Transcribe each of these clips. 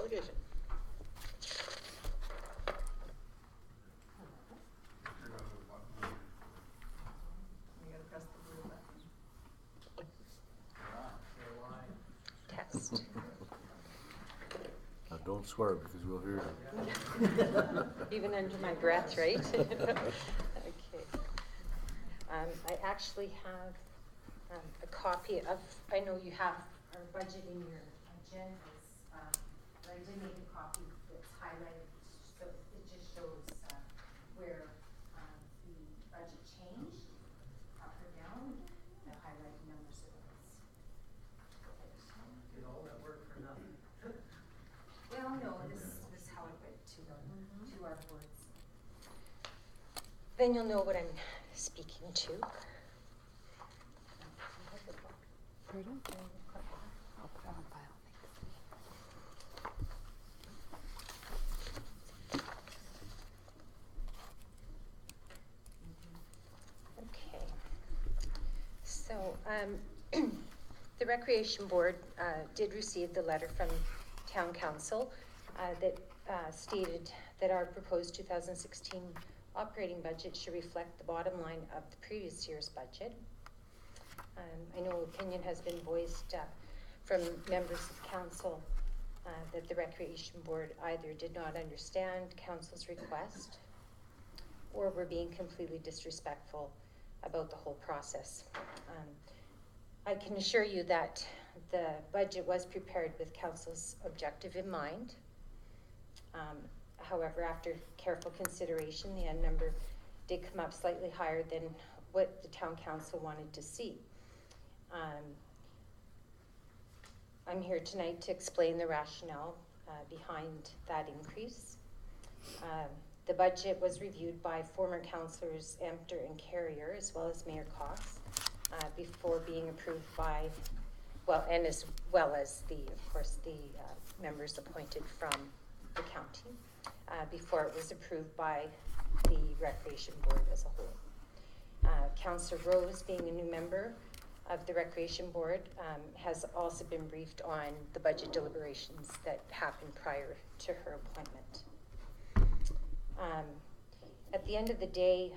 delegation. You gotta press the blue button. Test. Now don't swear because we'll hear you. Even under my breath, right? Okay. I actually have a copy of, I know you have our budget in your agendas, but I did make a copy that's highlighted, so it just shows where the budget changed, up or down, the highlighted numbers of those. Did all that work for nothing? Well, no, this is how it went to our boards. Then you'll know what I'm speaking to. Pardon? I'll put it on file. Okay. So, the Recreation Board did receive the letter from Town Council that stated that our proposed 2016 operating budget should reflect the bottom line of the previous year's budget. I know opinion has been voiced from members of council that the Recreation Board either did not understand council's request or were being completely disrespectful about the whole process. I can assure you that the budget was prepared with council's objective in mind. However, after careful consideration, the end number did come up slightly higher than what the town council wanted to see. I'm here tonight to explain the rationale behind that increase. The budget was reviewed by former councillors Empter and Carrier, as well as Mayor Cox, before being approved by, well, and as well as the, of course, the members appointed from the county, before it was approved by the Recreation Board as a whole. Councillor Rose, being a new member of the Recreation Board, has also been briefed on the budget deliberations that happened prior to her appointment. At the end of the day,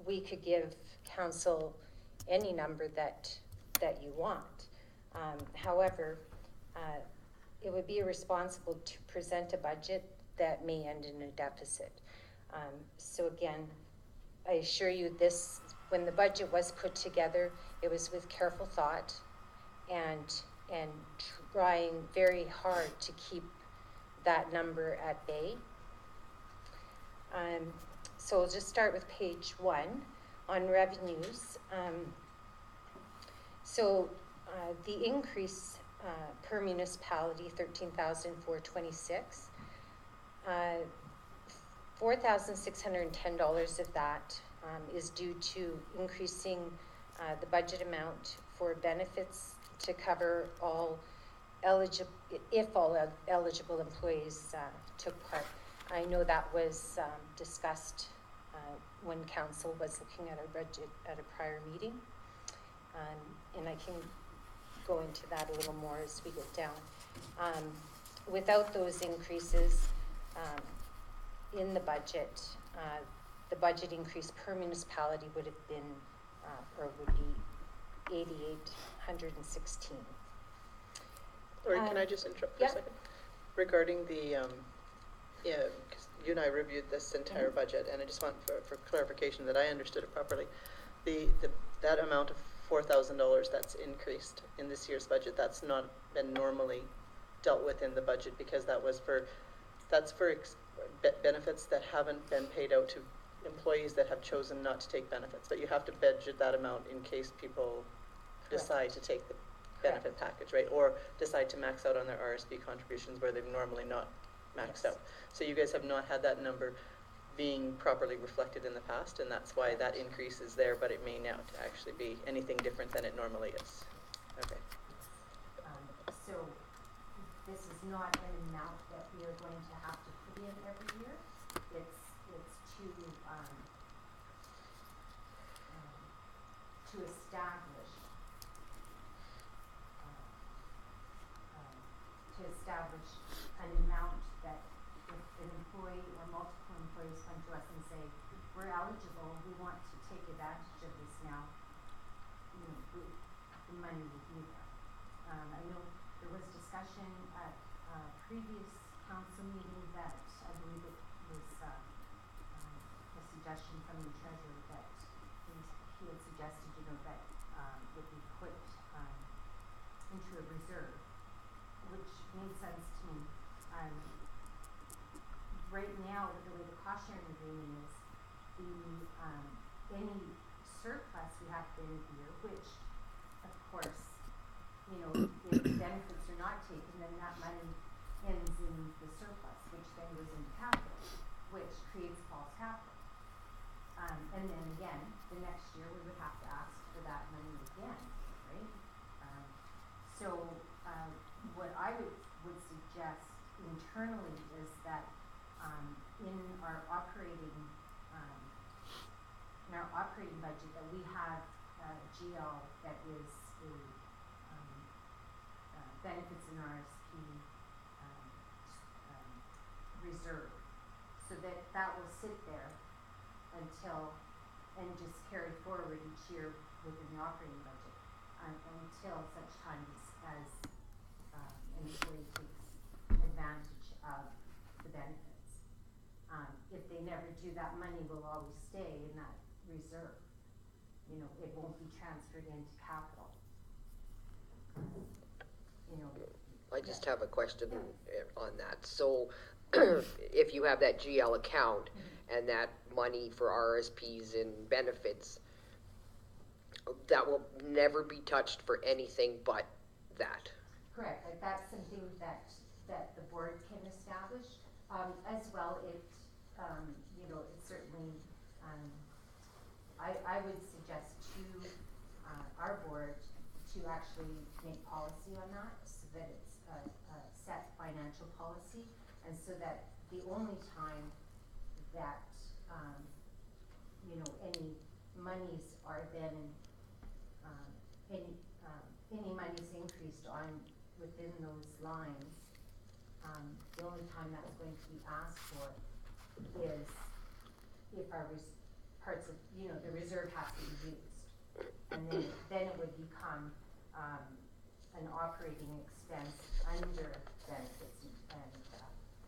we could give council any number that you want. However, it would be irresponsible to present a budget that may end in a deficit. So again, I assure you this, when the budget was put together, it was with careful thought and trying very hard to keep that number at bay. So we'll just start with page 1 on revenues. The increase per municipality, $13,426. $4,610 of that is due to increasing the budget amount for benefits to cover all eligible, if all eligible employees took part. I know that was discussed when council was looking at our budget at a prior meeting, and I can go into that a little more as we get down. Without those increases in the budget increase per municipality would have been, or would be 8,816. Lori, can I just interrupt for a second? Regarding the, yeah, because you and I reviewed this entire budget, and I just want for clarification that I understood it properly. That amount of $4,000 that's increased in this year's budget, that's not been normally dealt with in the budget, because that's for benefits that haven't been paid out to employees that have chosen not to take benefits. But you have to budget that amount in case people decide to take the benefit package, right? Or decide to max out on their RSP contributions where they've normally not maxed out. So you guys have not had that number being properly reflected in the past, and that's why that increase is there, but it may not actually be anything different than it normally is. Okay. So this is not an amount that we are going to have to put in every year. It's to establish establish an amount that if an employee or multiple employees come to us and say, we're eligible, we want to take advantage of this now, you know, the money will be there. I know there was discussion at a previous council meeting that I believe it was a suggestion from the treasurer that he had suggested, you know, that it be put into a reserve, which made sense to me. Right now, with the way the cost sharing agreement is, any surplus we have at the end of the year, which, of course, you know, if benefits are not taken, then that money ends in the surplus, which then goes into capital, which creates false capital. And then again, the next year we would have to ask for that money again, right? What I would suggest internally is that in our operating budget that we have GL that is a benefits and RSP reserve, so that will sit there until, and just carry forward each year within the operating budget until such time as an employee takes advantage of the benefits. If they never do, that money will always stay in that reserve. You know, it won't be transferred into capital. You know. I just have a question on that. So if you have that GL account and that money for RSPs and benefits, that will never be touched for anything but that. Correct. Like that's something that the board can establish. As well, you know, it certainly, I would suggest to our board to actually make policy on that, so that it's a set financial policy, and so that the only time that you know, any monies are then any monies increased on within those lines, the only time that's going to be asked for is if our parts of, you know, the reserve has to be used, and then it would become an operating expense under benefits and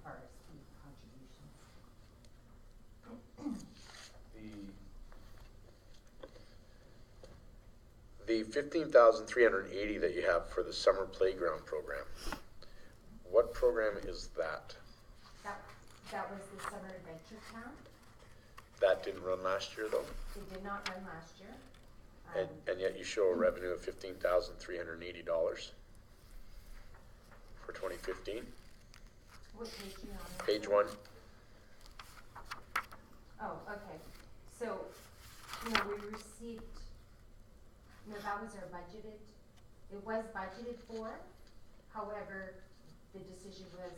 RSP contributions. The 15,380 that you have for the summer playground program, what program is that? That was the Summer Adventure Camp. That didn't run last year, though? It did not run last year. And yet you show a revenue of $15,380 for 2015? What page are you on? Page 1. Oh, okay. So, you know, we received, no, that was our budgeted, it was budgeted for, however, the decision was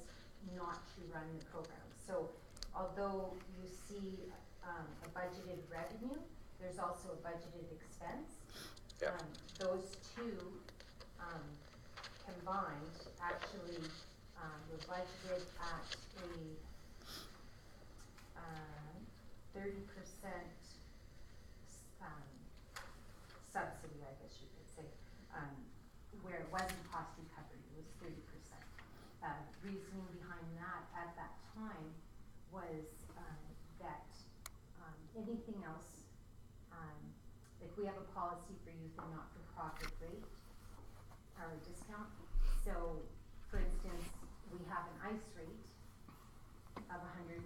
not to run the program. So, although you see a budgeted revenue, there's also a budgeted expense. Yeah. Those two combined actually were budgeted at a 30% subsidy, I guess you could say, where it wasn't cost recovery, it was 30%. Reasoning behind that at that time was that anything else, like we have a policy for youth and not-for-profit rate, or discount. So, for instance, we have an ICE rate of $153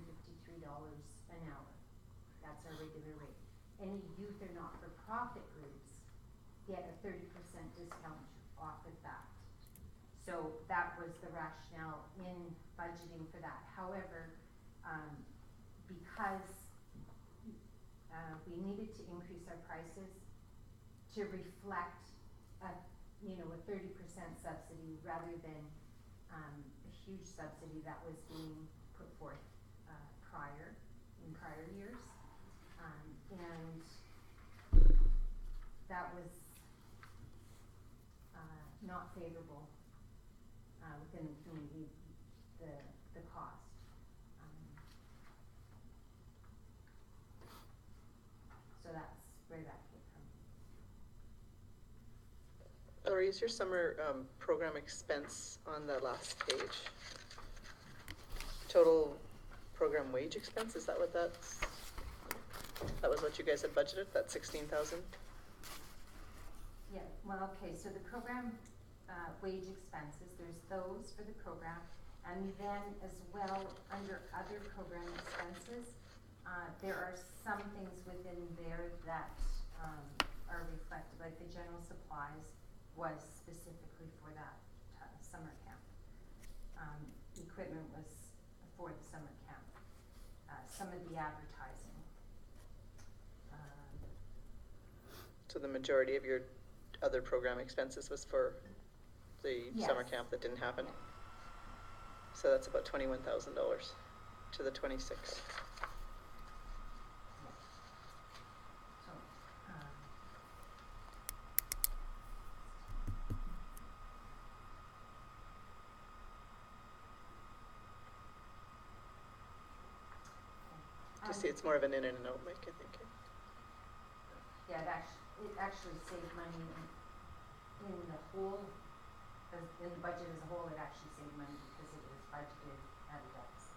an hour. That's our regular rate. Any youth or not-for-profit groups get a 30% discount off of that. So that was the rationale in budgeting for that. However, because we needed to increase our prices to reflect a 30% subsidy rather than a huge subsidy that was being put forth in prior years, and that was not favorable within the community, the cost. So that's where that came from. Lori, is your summer program expense on the last page? Total program wage expense, is that what that was what you guys had budgeted, that 16,000? Yeah, well, okay, so the program wage expenses, there's those for the program, and then as well, under other program expenses, there are some things within there that are reflected, like the general supplies was specifically for that summer camp. Equipment was for the summer camp. Some of the advertising. So the majority of your other program expenses was for the summer Yes. camp that didn't happen? Yeah. So that's about $21,000 to the 26. So, You see, it's more of an in and an out, Mike, I think. yeah, it actually saved money in the whole, in the budget as a whole, it actually saved money because it was budgeted at a deficit.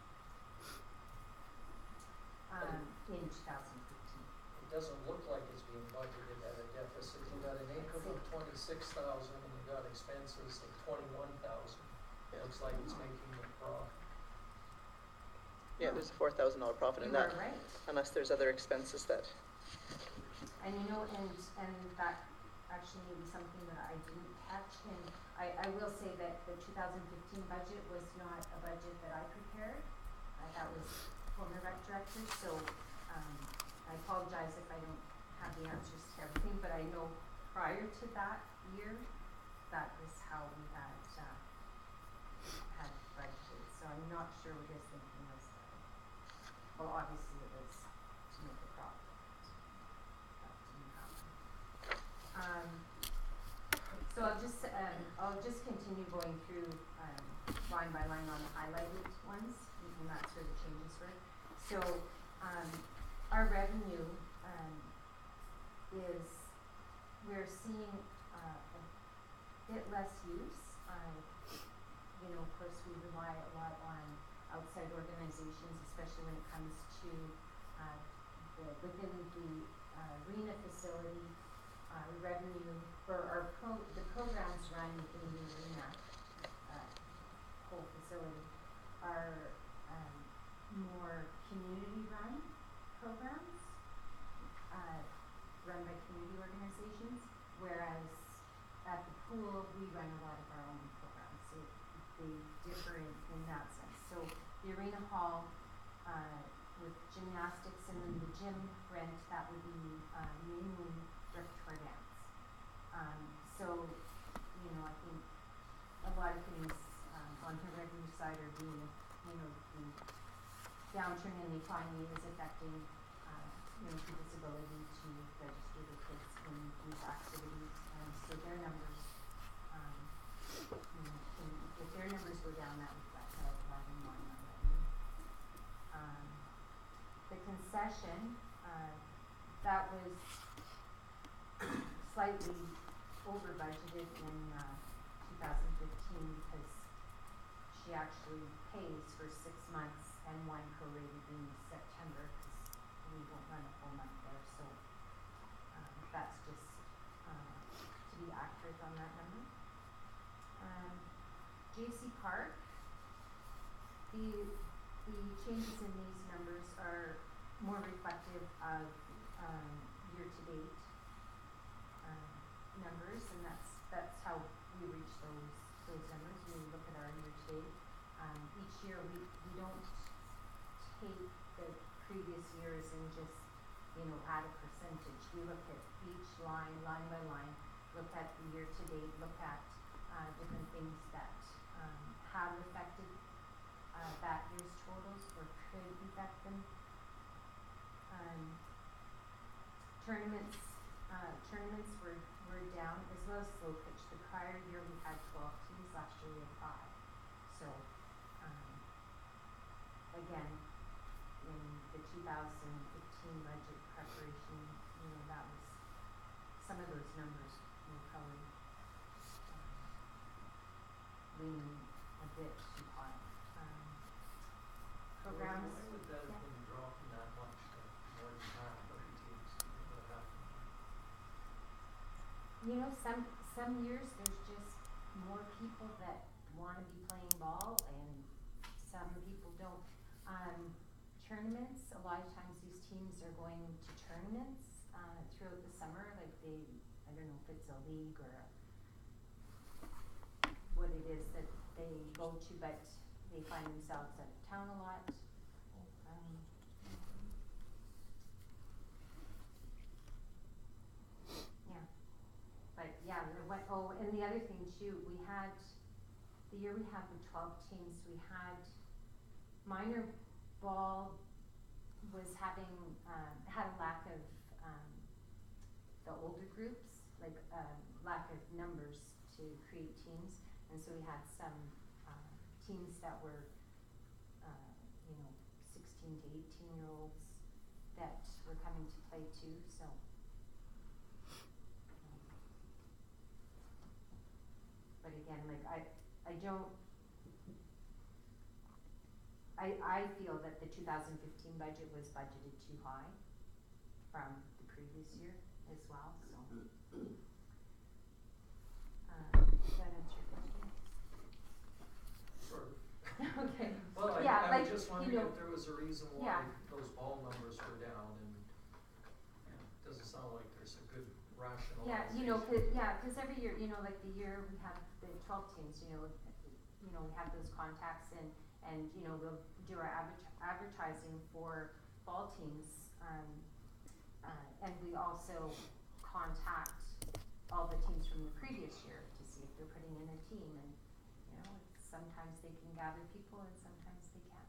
In 2015. It doesn't look like it's being budgeted at a deficit. You got an income of 26,000 and you got expenses of 21,000. Looks like it's making a profit. Yeah, there's a $4,000 profit in You that, are right. unless there's other expenses that, And you know, and that actually may be something that I didn't catch, and I will say that the 2015 budget was not a budget that I prepared. That was former rec director, so I apologize if I don't have the answers to everything, but I know prior to that year, that was how we had budgeted, so I'm not sure what his thinking was there. Well, obviously it was to make a profit. That didn't happen. So I'll just continue going through line by line on the highlighted ones, and that's where the changes were. So our revenue is, we're seeing a bit less use. You know, of course, we rely a lot on outside organizations, especially when it comes to within the arena facility. Revenue for the programs run within the arena whole facility are more community run programs run by community organizations, whereas at the pool we run a lot of our own programs, so they differ in that sense. So the arena hall with gymnastics and then the gym rent, that would be mainly repertoire dance. So, you know, I think a lot of things on the revenue side are being, you know, the downturn in the economy is affecting, you know, people's ability to register their kids in these activities, and so their numbers, you know, if their numbers go down, that reflects a bottom line on revenue. The concession, that was slightly over budgeted in 2015 because she actually pays for 6 months and one prorated in September because we won't run a full month there, so that's just to be accurate on that number. JC Park, the changes in these numbers are more reflective of year-to-date numbers, and that's how we reach those numbers. We look at our year-to-date. Each year we don't take the previous years and just, you know, add a percentage. We look at each line by line, look at the year-to-date, look at different things that have affected that year's totals or could affect them. Tournaments were down, as well as slow pitch. The prior year we had 12 teams, last year we had 5. again, in the 2015 budget preparation, you know, that was, some of those numbers were probably leaning a bit too high. Programs. Why would that have yeah. been dropping that much to more than half of the teams? What happened? You know, some years there's just more people that wanna be playing ball and some people don't. Tournaments, a lot of times these teams are going to tournaments, throughout the summer, like I don't know if it's a league or what it is that they go to, but they find themselves at town a lot. Yeah, but yeah, and the other thing too, the year we had the 12 teams, we had minor ball was having, had a lack of, the older groups, like, lack of numbers to create teams, and so we had some, teams that were, you know, 16 to 18-year-olds that were coming to play too, so. But again, like, I feel that the 2015 budget was budgeted too high from the previous year as well, so. Does that answer your question? Sort of. Okay. Well, Yeah, I like, was just you wondering know, if there was a reason why yeah. those ball numbers were down, and it doesn't sound like there's a good rationalization. Yeah, cause every year, you know, like the year we have the 12 teams, you know, we have those contacts and, you know, we'll do our advertising for ball teams, and we also contact all the teams from the previous year to see if they're putting in a team, and, you know, sometimes they can gather people and sometimes they can't.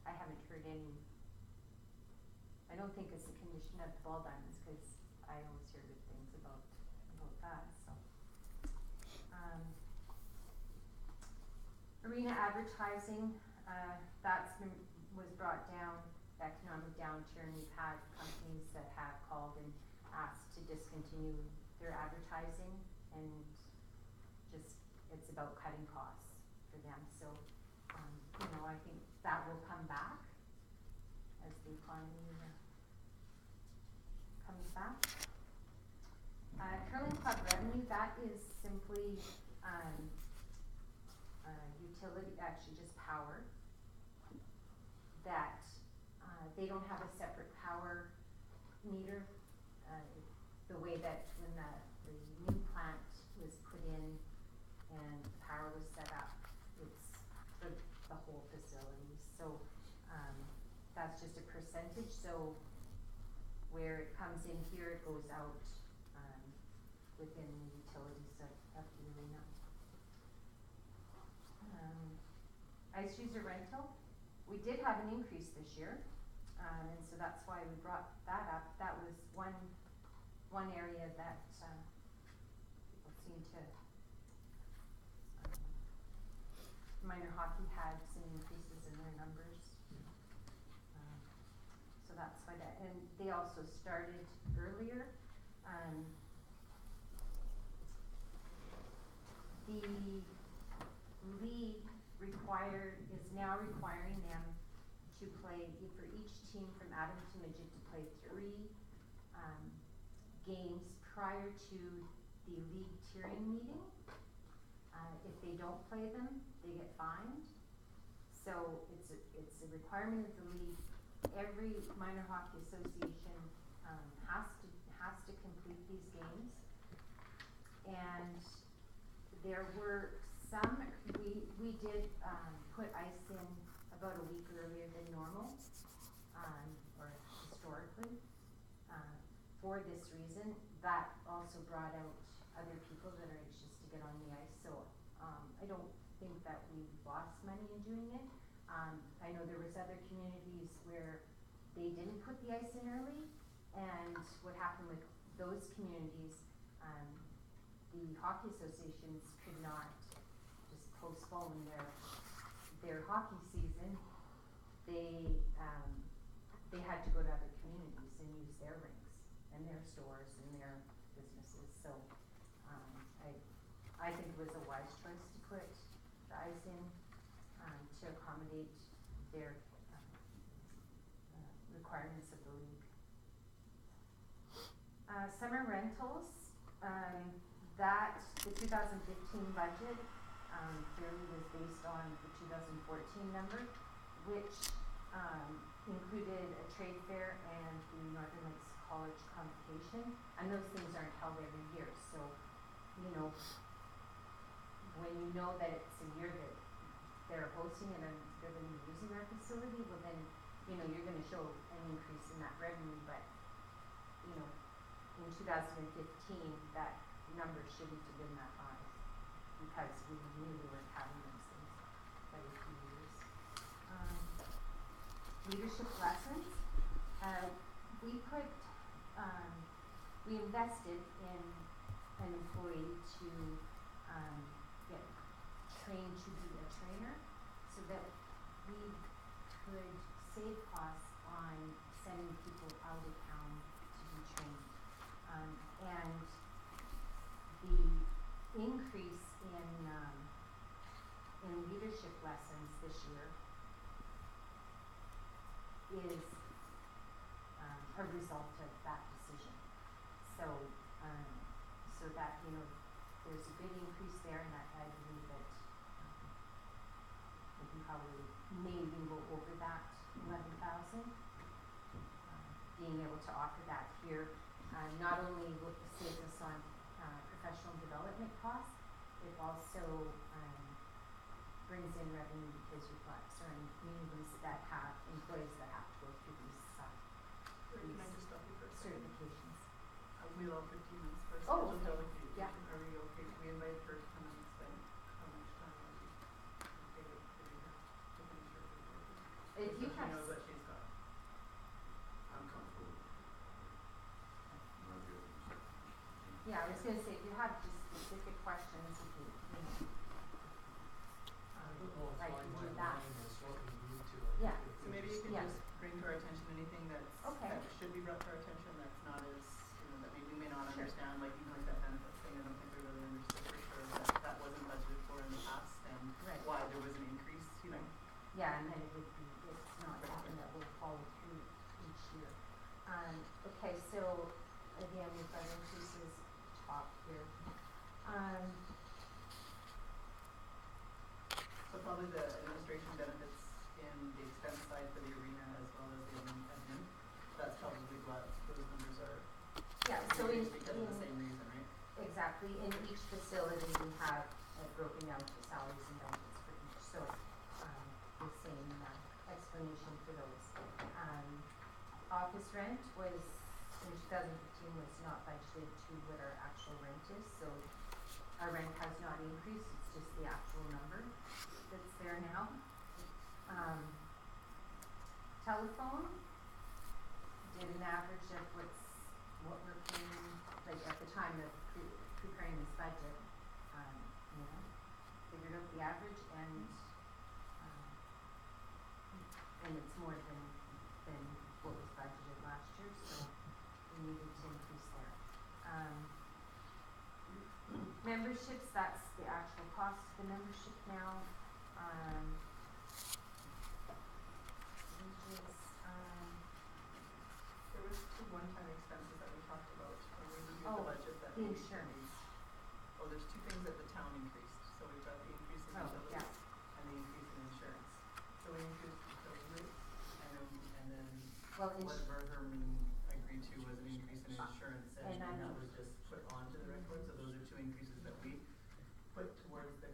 I haven't heard any, I don't think it's the condition of the ball diamonds, cause I always hear good things about that, so. Arena advertising, was brought down, the economic downturn, we've had companies that have called and asked to discontinue their advertising, and just, it's about cutting costs for them, so, you know, I think that will come back as the economy comes back. Curling club revenue, that is simply, utility, actually just power, that, they don't have a separate power meter, the way that when the new plant was put in and power was set up, it's for the whole facility, so, that's just a percentage, so where it comes in here, it goes out, within the utilities of the arena. Ice user rental, we did have an increase this year, and so that's why we brought that up. That was one area that, people seem to, minor hockey had some increases in their numbers. So that's why and they also started earlier, the league is now requiring them to play, for each team from Adam to Midget, to play 3 games prior to the league tiering meeting. If they don't play them, they get fined. So it's a requirement of the league. Every minor hockey association has to complete these games. And there were some, we did put ice in about a week earlier than normal, or historically, for this reason. That also brought out other people that are anxious to get on the ice, so I don't think that we lost money in doing it. I know there was other communities where they didn't put the ice in early, and what happened with those communities, the hockey associations could not just postpone their hockey season they had to go to other communities and use their rinks and their stores and their businesses, so, I think it was a wise choice to put the ice in, to accommodate their, requirements of the league. Summer rentals, the 2015 budget, clearly was based on the 2014 number, which, included a trade fair and the Northern Lakes College Convocation, and those things aren't held every year, so, you know, when you know that it's a year that they're hosting it and they're gonna be using our facility, well then, you know, you're gonna show an increase in that revenue, but, you know, in 2015, that number shouldn't have been that high, because we knew we weren't having those things by a few years. Leadership lessons, we invested in an employee to, get trained to be a trainer, so that we could save costs on sending people out of town to be trained. And the increase in leadership lessons this year is, a result of that decision. So, so that, you know, there's a big increase there, and I believe that, we can probably maybe go over that 11,000. Being able to offer that here, not only will it save us on, professional development costs, it also, brings in revenue because you've got certain communities that have employees that have to go through these, Can I just stop you for a second? certifications. We allow 15 minutes for Oh, scheduled okay. delegation. Yeah. Are we okay? We invited her to come and explain how much time will be okay to finish her report. If you So have, she knows what she's got. I'm comfortable. Not good. yeah, I was gonna say, if you have just specific questions, if you know, I don't know if like line you do by that. line is what we need to. Yeah. So maybe you can Yeah. just bring to our attention anything that's, Okay. that should be brought to our attention, that's not as, you know, that maybe we may not Sure. understand, like even like that benefits thing, I don't think we really understood for sure that that wasn't budgeted for in the past and Right. why there was an increase, you know. Yeah, and then it would be, it's not something that will follow through each year. Okay, so again, we've got increases top here. So probably the administration benefits in the expense side for the arena as well as the admin, that's probably what those numbers are. Yeah, so in, increased because of the same reason, right? exactly, in each facility, we have broken out the salaries and benefits for each, so, the same, explanation for those. Office rent was, in 2015, was not budgeted to what our actual rent is, so our rent has not increased, it's just the actual number that's there now. Telephone, did an average of what we're paying, like at the time of preparing this budget, you know, figured out the average and it's more than what was budgeted last year, so we needed to increase there. Memberships, that's the actual cost of the membership now. Wages, There was two one-time expenses that we talked about when we reviewed Oh, the budget that the we insurance. Oh, there's two things that the town increased, so we've got the increase in Oh, utilities yeah. and the increase in insurance. So we increased utility rates and then well, what Verherman agreed to was an increase in insurance And and I that know. was just put onto the record, so those are two increases that we put towards the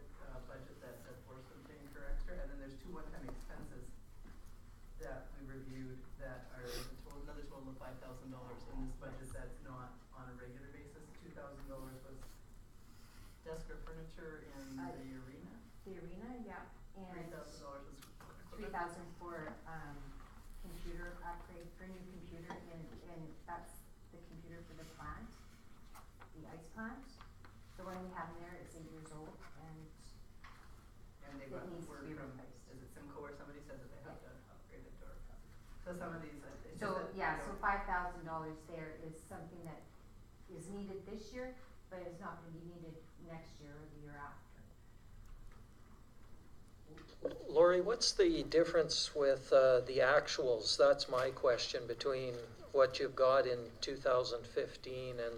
budget that forced them to incur extra, and then there's two one-time expenses that we reviewed that are another total of $5,000 in this budget that's not on a regular basis. $2,000 was desk or furniture in the arena. the arena, yeah, and $3,000 was $3,000 for, computer upgrade, for a new computer, and that's the computer for the plant, the ice plant. The one we have in there is 8 years old, and And they it got needs to word be from, replaced. is it Simco or somebody said that they have to upgrade it? So some of these, it's just So, that, yeah, you so know, $5,000 there is something that is needed this year, but is not gonna be needed next year or the year after. Lori, what's the difference with the actuals? That's my question, between what you've got in 2015 and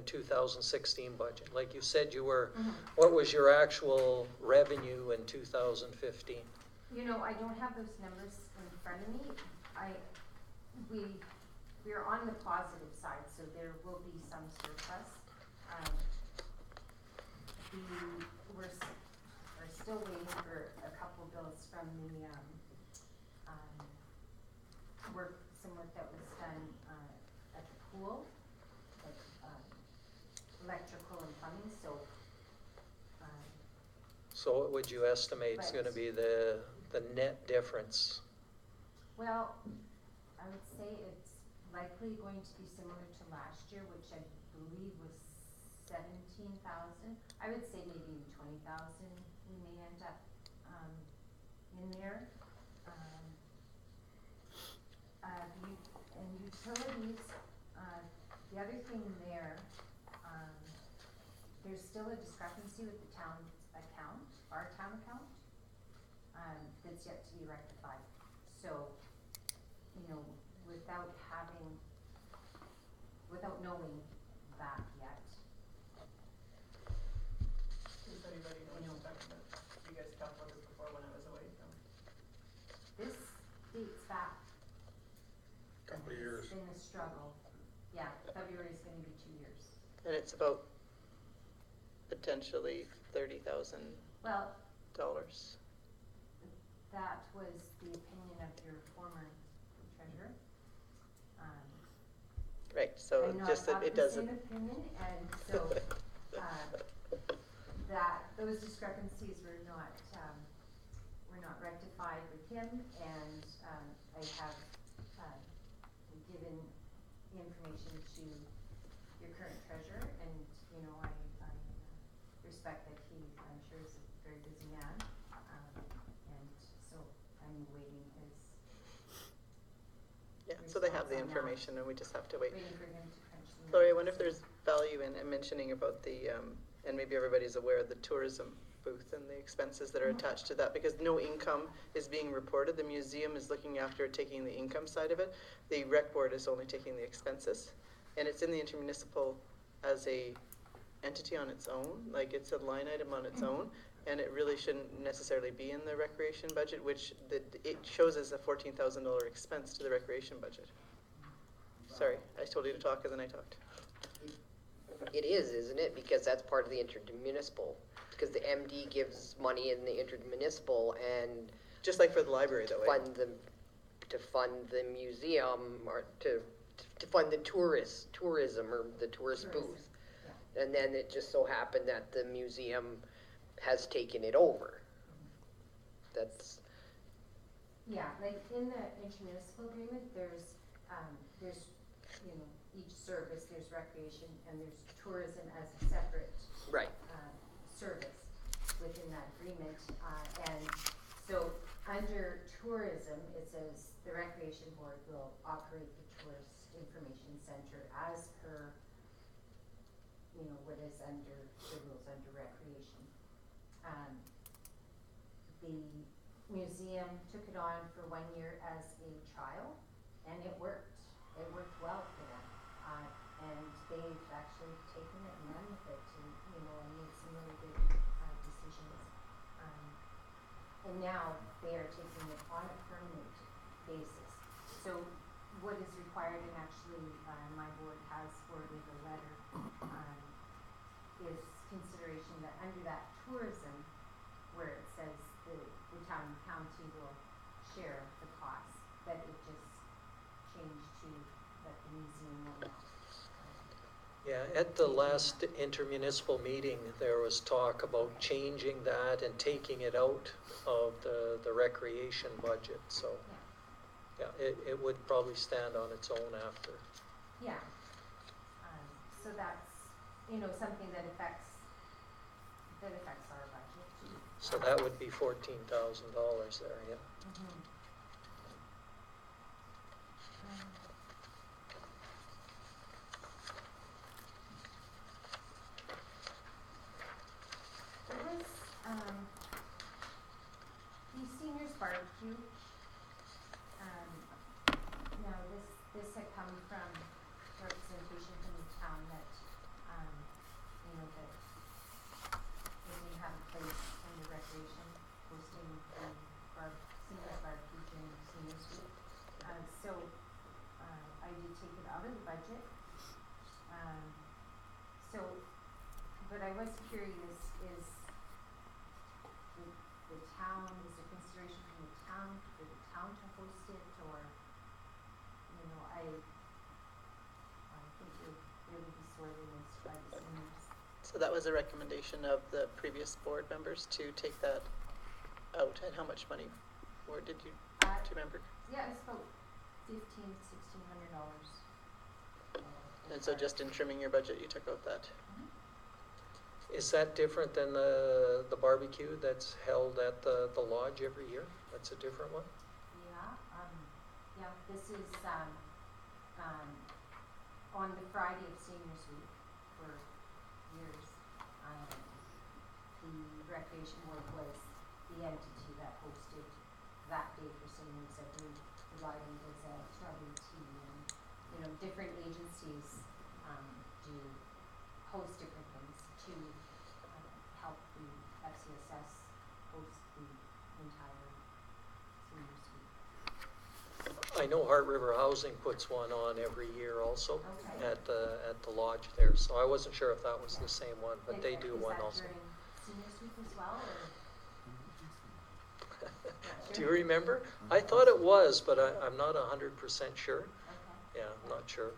2016 budget. Like you said, you were, what was your actual revenue in 2015? You know, I don't have those numbers in front of me. We're on the positive side, so there will be some surplus. We're still waiting for a couple bills from the, some work that was done, at the pool, like, electrical and plumbing, so, So what would you estimate is gonna be the net difference? well, I would say it's likely going to be similar to last year, which I believe was 17,000. I would say maybe 20,000 we may end up, in there. And utilities, the other thing there, there's still a discrepancy with the town account, our town account, that's yet to be rectified. So, you know, without knowing that yet, does anybody know what you're talking about? You guys talked about this before when I was away, so. this dates back. Couple of years. It's been a struggle. Yeah, February is gonna be 2 years. And it's about potentially $30,000. Well, that was the opinion of your former treasurer. Right, so I'm not just that of it the doesn't. same opinion, and so, that those discrepancies were not rectified with him, and, I have, given information to your current treasurer, and, you know, I respect that he, I'm sure, is a very busy man, and so I'm waiting his, Yeah, so they have the response on that. information and we just have to wait. waiting for him to crunch the Lori, I numbers. wonder if there's value in mentioning about the, and maybe everybody's aware of the tourism booth and the expenses that are attached to that, because no income is being reported. The museum is looking after taking the income side of it. The rec board is only taking the expenses. And it's in the intermunicipal as a entity on its own, like it's a line item on its own, and it really shouldn't necessarily be in the recreation budget, which it shows as a $14,000 expense to the recreation budget. Sorry, I told you to talk and then I talked. It is, isn't it? Because that's part of the intermunicipal. Because the MD gives money in the intermunicipal and Just like for the library though, eh? to fund the museum or to fund the tourism or the tourist booth. Yeah. And then it just so happened that the museum has taken it over. That's, Yeah, like in the intermunicipal agreement, there's, you know, each service, there's recreation and there's tourism as a separate, right. service within that agreement. And so under tourism, it says the recreation board will operate the tourist information center as per, you know, what is under the rules under recreation. The museum took it on for 1 year as a trial, and it worked. It worked well for them. And they've actually taken it and run with it and, you know, and made some really good decisions. And now they are taking it on a permanent basis. So what is required, and actually my board has forwarded a letter, is consideration that under that tourism, where it says the town and county will share the costs, that it just changed to that the museum will not. Yeah, at the last intermunicipal meeting, there was talk about changing that and taking it out of the recreation budget, so, yeah, it would probably stand on its own after. Yeah. So that's, you know, something that affects our budget too. So that would be $14,000 there, yeah. Mhm. The seniors barbecue, now this had come from representation from the town that, you know, that they didn't have a place under recreation hosting the seniors barbecue during seniors week. So, I did take it out of the budget. But I was curious, is the town, is there consideration from the town, for the town to host it, or, you know, I think it would really be sorely missed by the seniors. So that was a recommendation of the previous board members to take that out, and how much money, or do you remember? Yeah, it's about $1,500–1,600. And so just in trimming your budget, you took out that? Is that different than the barbecue that's held at the lodge every year? That's a different one? Yeah, this is, on the Friday of Seniors Week for years. The Recreation Board was the entity that hosted that day for seniors. Every Friday was a strawberry tea, and, you know, different agencies, do host different things to, help the FCSS host the entire seniors week. I know Heart River Housing puts one on every year also Okay. at the lodge there, so I wasn't sure if that was the same one, but And they do one Is also. that during seniors week as well, or? Not Do you sure? remember? I thought it was, but I'm not 100% sure. Okay. Yeah, I'm not sure.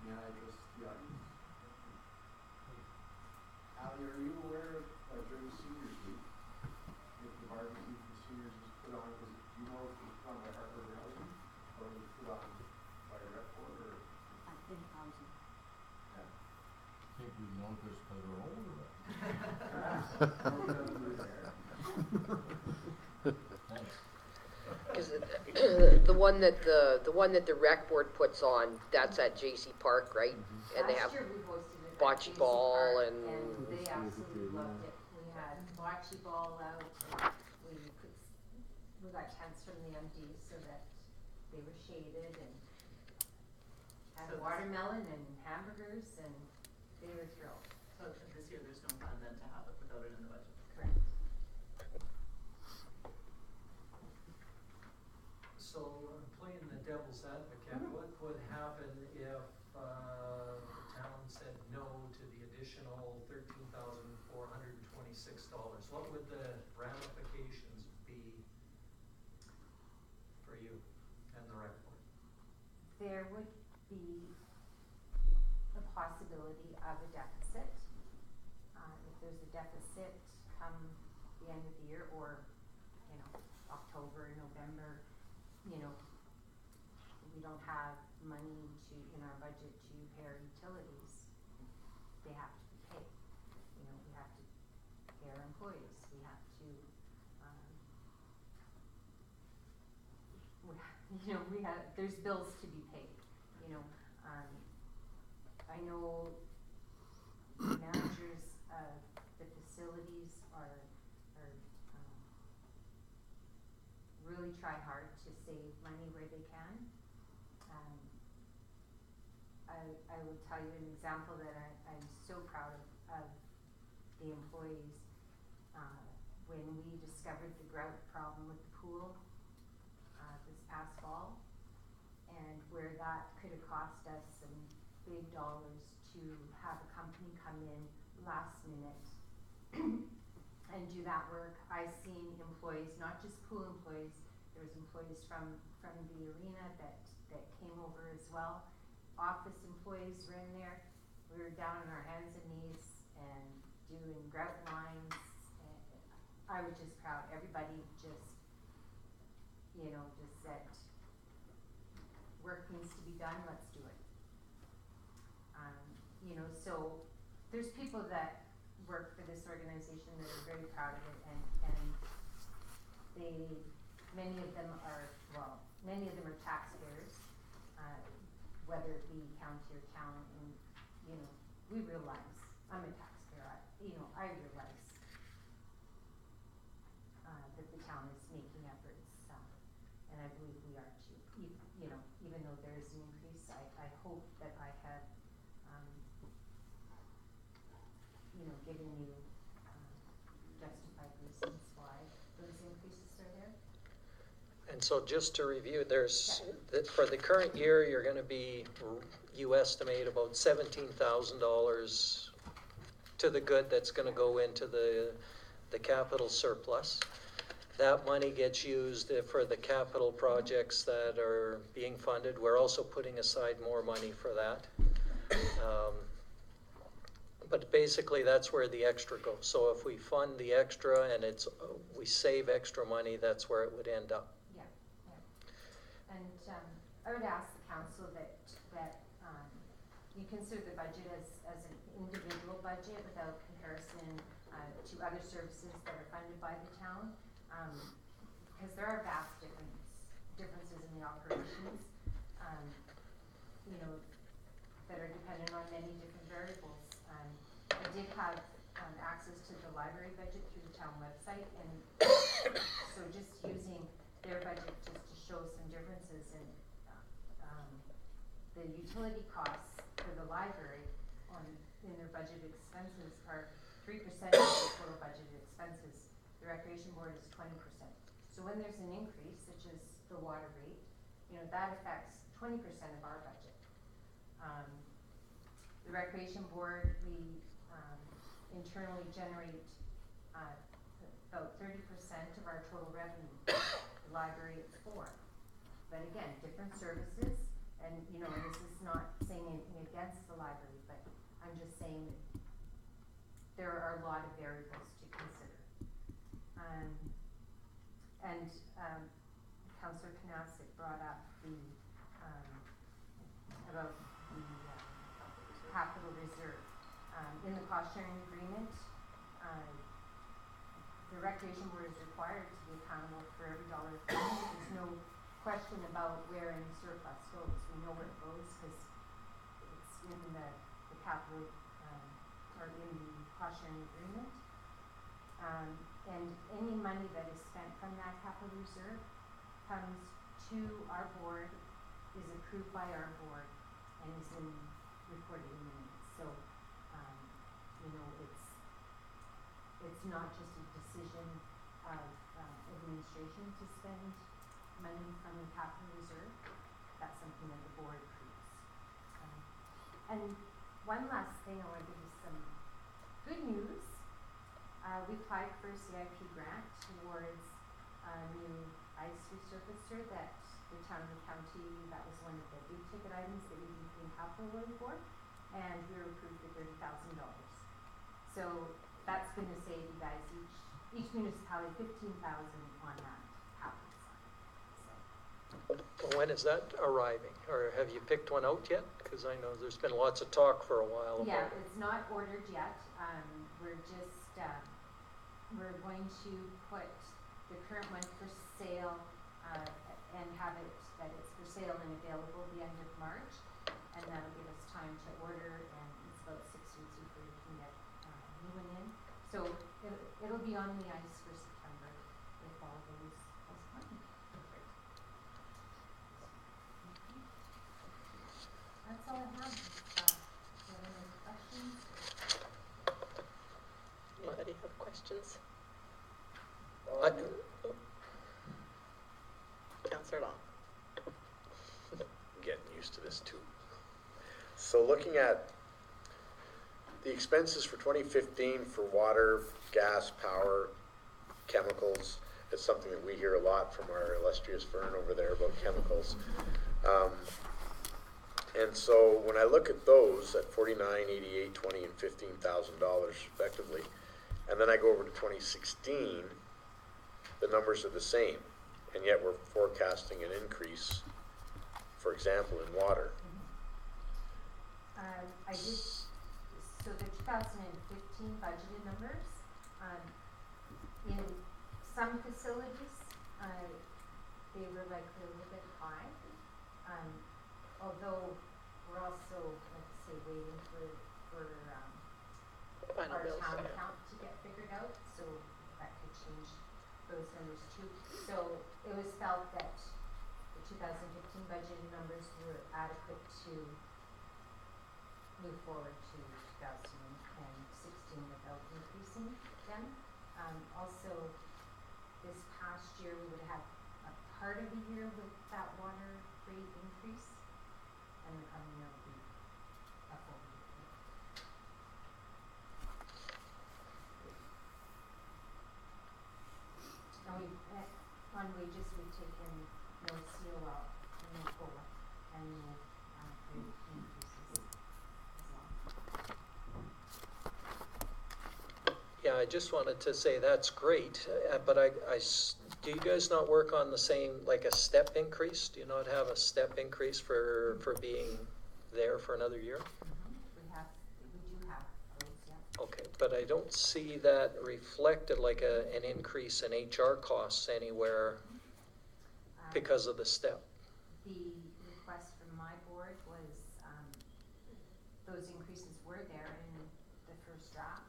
May I address the audience? Ali, are you aware of, during seniors week, if the barbecue for seniors is put on, do you know if it's put on by Heart River Housing, or is it put on by a rec board, or? I think housing. Yeah. Think we know this because we're older. Thanks. Cause the one that the rec board puts on, that's at J.C. Park, right? And they have Last year we hosted it at bocce J.C. ball Park, and- they absolutely loved it. We had bocce ball out, and we got tents from the MDs so that they were shaded, and had So watermelon and hamburgers, and they were thrilled. So this year, there's no plan then to have it without it in the budget? Correct. So, playing the devil's advocate, what would happen if the town said no to the additional $13,426? What would the ramifications be for you and the rec board? There would be a possibility of a deficit. If there's a deficit come the end of the year, or, you know, October, November, you know, we don't have money in our budget to pay our utilities, they have to be paid. You know, we have to pay our employees, we have to, there's bills to be paid, you know. I know the managers of the facilities are really try hard to save money where they can. I will tell you an example that I'm so proud of the employees. When we discovered the grout problem with the pool this past fall, and where that could have cost us some big dollars to have a company come in last minute and do that work. I seen employees, not just pool employees, there was employees from the arena that came over as well. Office employees were in there. We were down on our hands and knees and doing grout lines. And I was just proud. Everybody just, you know, just said, work needs to be done, let's do it. You know, so there's people that work for this organization that are very proud of it, and many of them are taxpayers, whether it be county or town, and, you know, we realize, I'm a taxpayer, I realize that the town is making efforts, and I believe we are too. Even though there is an increase, I hope that I have, given you justified reasons why those increases are there. And so just to review, for the current year, you're gonna be, you estimate about $17,000 to the good that's gonna go into the capital surplus. That money gets used for the capital projects that are being funded. We're also putting aside more money for that. But basically, that's where the extra goes. So if we fund the extra and we save extra money, that's where it would end up. Yeah. And I would ask the council that you consider the budget as an individual budget without comparison to other services that are funded by the town. Because there are vast differences in the operations, that are dependent on many different variables. I did have access to the library budget through the town website, and so just using their budget just to show some differences in the utility costs for the library in their budgeted expenses are 3% of the total budgeted expenses. The recreation board is 20%. So when there's an increase, such as the water rate, that affects 20% of our budget. The recreation board, we internally generate about 30% of our total revenue. The library, it's 4%. But again, different services, and and this is not saying anything against the library, but I'm just saying that there are a lot of variables to consider. And Councillor Kanasik brought up about the capital reserve. In the cost sharing agreement, the recreation board is required to be accountable for every dollar spent. There's no question about where any surplus goes. We know where it goes because it's in the capital or in the cost sharing agreement. And any money that is spent from that capital reserve comes to our board, is approved by our board, and is recorded in minutes. So, it's not just a decision of administration to spend money from the capital reserve. That's something that the board approves. And one last thing, I want to give you some good news. We applied for a CIP grant towards a new ice resurfacer that the town and county, that was one of the big ticket items that we became capital loan for, and we were approved for $30,000. So that's going to save you guys each municipality $15,000 on that capital side. Well, when is that arriving, or have you picked one out yet? Because I know there's been lots of talk for a while about Yeah, it. it's not ordered yet. We're just we're going to put the current one for sale and have it that it's for sale and available the end of March, and that'll give us time to order, and it's about 6 weeks before you can get a new one in. So it'll be on the ice for September if all goes as planned. That's all I have. Do you have any questions? Anybody have questions? Councillor Long. Getting used to this too. So looking at the expenses for 2015 for water, gas, power, chemicals, it's something that we hear a lot from our illustrious Vern over there about chemicals. And so when I look at those at $49,000, $88,000, $20,000, and $15,000 respectively, and then I go over to 2016, the numbers are the same, and yet we're forecasting an increase, for example, in water. I did, so the 2015 budgeted numbers, in some facilities, they were likely a little bit high. Although we're also, let's say, waiting for Final our bills. town town count to get figured out, so that could change those numbers too. So it was felt that the 2015 budget numbers were adequate to move forward to 2016 without increasing them. Also, this past year, we would have a part of the year with that water rate increase, and the coming year will be a full year. And we, on wages, we've taken no COL and no COLA, and no rate increases as well. Yeah, I just wanted to say that's great, but do you guys not work on the same, like a step increase? Do you not have a step increase for being there for another year? We do have those, yeah. Okay, but I don't see that reflected like an increase in HR costs anywhere because of the step. The request from my board was, those increases were there in the first draft.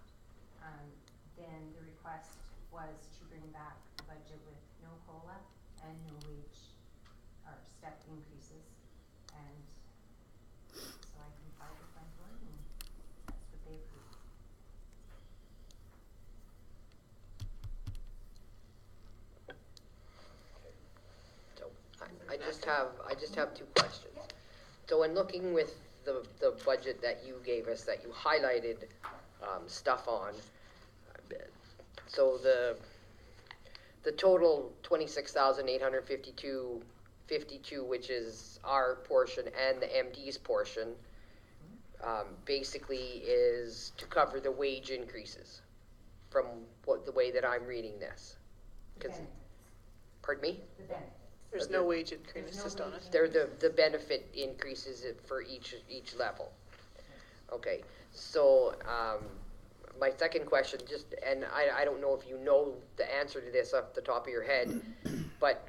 Then the request was to bring back a budget with no COLA and no wage or step increases. And so I complied with my board, and that's what they approved. So I just have two questions. So in looking with the budget that you gave us, that you highlighted stuff on, so the total 26,852.52, which is our portion and the MD's portion, basically is to cover the wage increases from the way that I'm reading this. The benefits. Pardon me? The benefits. There's no wage increases, Donna. They're the benefit increases for each level. Okay, so my second question, and I don't know if you know the answer to this off the top of your head, but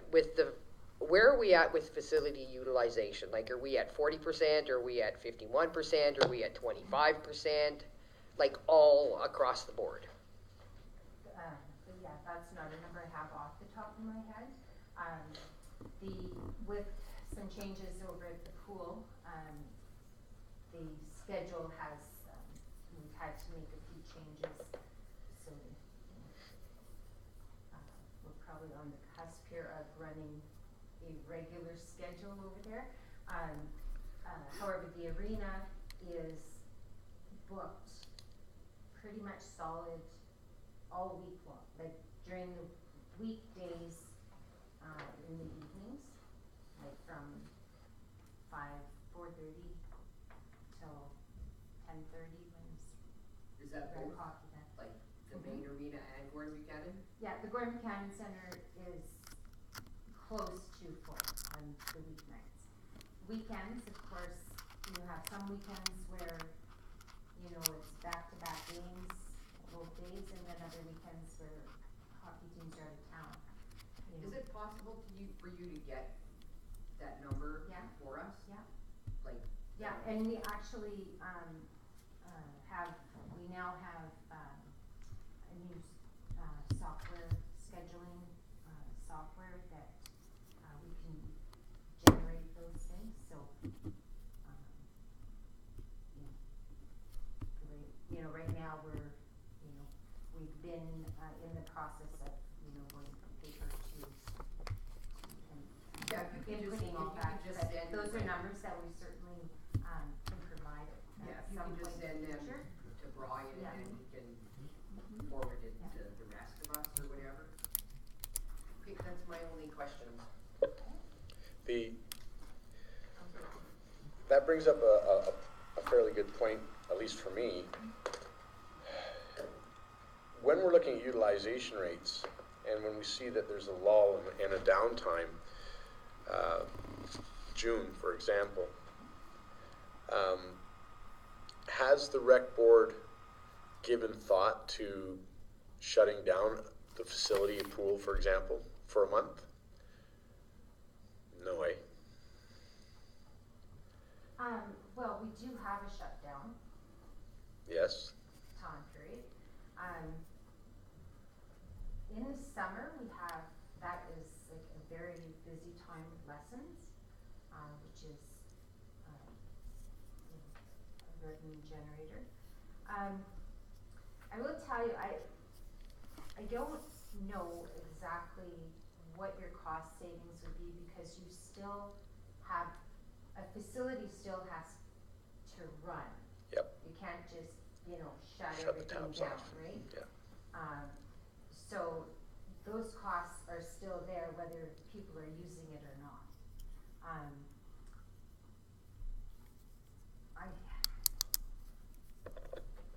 where are we at with facility utilization? Like, are we at 40%? Are we at 51%? Are we at 25%? Like, all across the board? Yeah, that's not a number I have off the top of my head. With some changes over at the pool, the schedule has, we've had to make a few changes, so we're probably on the cusp here of running a regular schedule over there. However, the arena is booked pretty much solid all week long, like during the weekdays, in the evenings, like from 4:30 till 10:30 when it's Is that red both, hockey then. like the main arena and Gordon Buchanan? Yeah, the Gordon Buchanan Center is close to full on the weeknights. Weekends, of course, you have some weekends where, you know, it's back-to-back games both days, and then other weekends where hockey teams are out of town. Is it possible for you to get that number for us? Yeah. Like. Yeah, and we actually, we now have, a new, software, scheduling, software that, we can generate those things, so, right now we've been, in the process of, going from paper to inputting all that, but those are numbers that we certainly, can provide at some point in the future. To Brian, Yeah. and he can forward it to the rest of us or whatever. Okay, that's my only question. That brings up a fairly good point, at least for me. When we're looking at utilization rates, and when we see that there's a lull and a downtime, June, for example, has the rec board given thought to shutting down the facility, a pool, for example, for a month? No way. Well, we do have a shutdown Yes. time period. Burton generator. I will tell you, I don't know exactly what your cost savings would be because you still have, a facility still has to run. Yep. You can't just, you know, shut Shut the everything taps down, off. right? Yeah. So those costs are still there whether people are using it or not.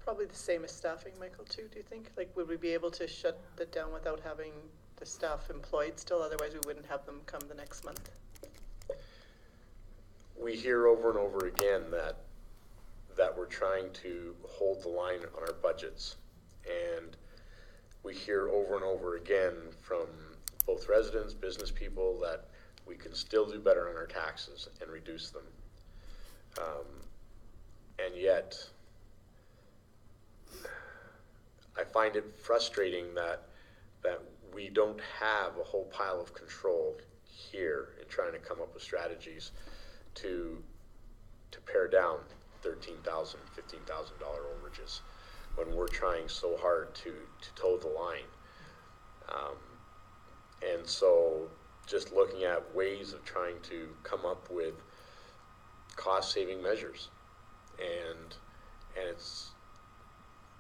Probably the same as staffing, Michael, too, do you think? Like, would we be able to shut that down without having the staff employed still? Otherwise, we wouldn't have them come the next month. We hear over and over again that we're trying to hold the line on our budgets. And we hear over and over again from both residents, business people, that we can still do better on our taxes and reduce them. And yet, I find it frustrating that we don't have a whole pile of control here in trying to come up with strategies to pare down $13,000, $15,000 overages when we're trying so hard to toe the line. And so just looking at ways of trying to come up with cost-saving measures. And it's,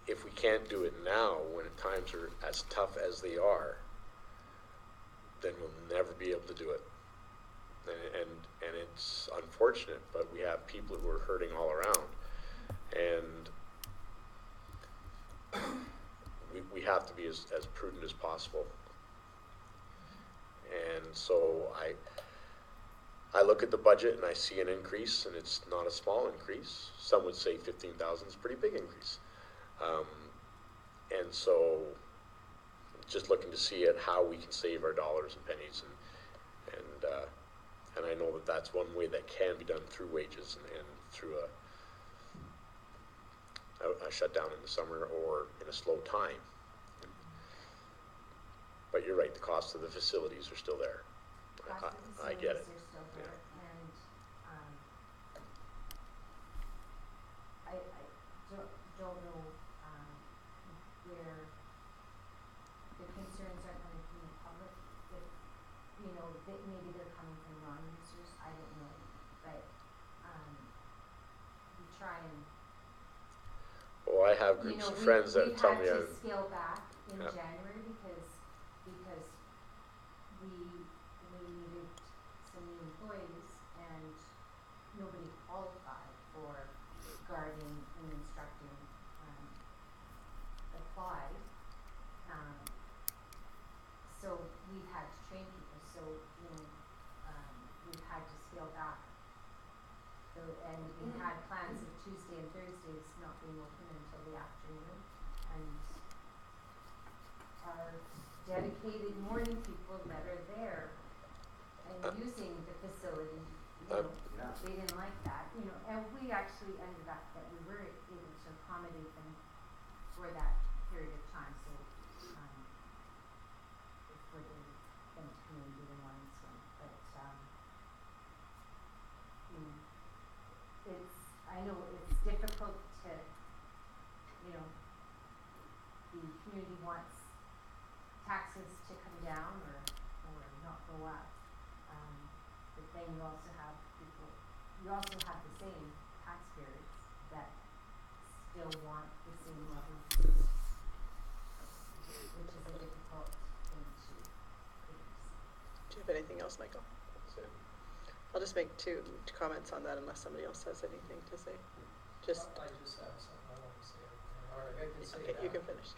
if we can't do it now, when times are as tough as they are, then we'll never be able to do it. And it's unfortunate, but we have people who are hurting all around. And we have to be as prudent as possible. And so I look at the budget and I see an increase, and it's not a small increase. Some would say 15,000 is a pretty big increase. And so just looking to see at how we can save our dollars and pennies, and I know that that's one way that can be done through wages and through a shutdown in the summer or in a slow time. But you're right, the cost of the facilities are still there. I get it. Are still there, Yeah. and I don't know where the concerns are coming from the public. If you know, that maybe they're coming from non-users, I don't know, but we try and. Well, I have groups of friends that tell me we've had to scale back in Yeah. January because we needed some new employees and nobody qualified for guarding and instructing applied. So we've had to train people, so you know, we've had to scale back. So, and we had plans of Tuesday and Thursdays not being open until the afternoon, and our dedicated morning people that are there and using the facility, you know, they didn't like that, you know, and we actually ended up that we were able to accommodate them for that period of time, so, for them to come and do the morning swim, but, you know, I know it's difficult to, you know, the community wants taxes to come down or not go up. But then you also have the same taxpayers that still want the same level of service, which is a difficult thing to fix. Do you have anything else, Michael? I'll just make two comments on that unless somebody else has anything to say. I just have something I want to say. All right, I can say Okay, that. you can finish.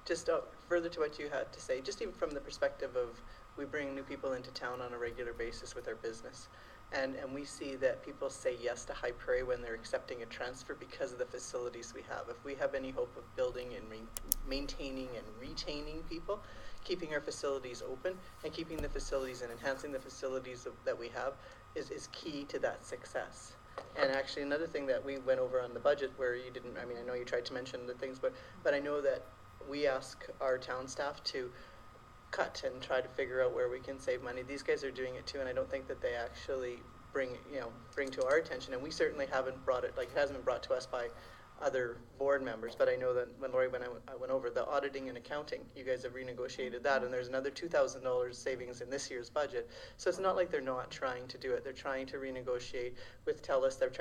Just further to what you had to say, just even from the perspective of we bring new people into town on a regular basis with our business. And we see that people say yes to High Prairie when they're accepting a transfer because of the facilities we have. If we have any hope of building and maintaining and retaining people, keeping our facilities open and keeping the facilities and enhancing the facilities that we have is key to that success. And actually another thing that we went over on the budget where you didn't, I mean, I know you tried to mention the things, but I know that we ask our town staff to cut and try to figure out where we can save money. These guys are doing it too, and I don't think that they actually bring to our attention, and we certainly haven't brought it, like, it hasn't been brought to us by other board members, but I know that when Lori, I went over the auditing and accounting, you guys have renegotiated that, and there's another $2,000 savings in this year's budget. So it's not like they're not trying to do it. They're trying to renegotiate with TELUS. They've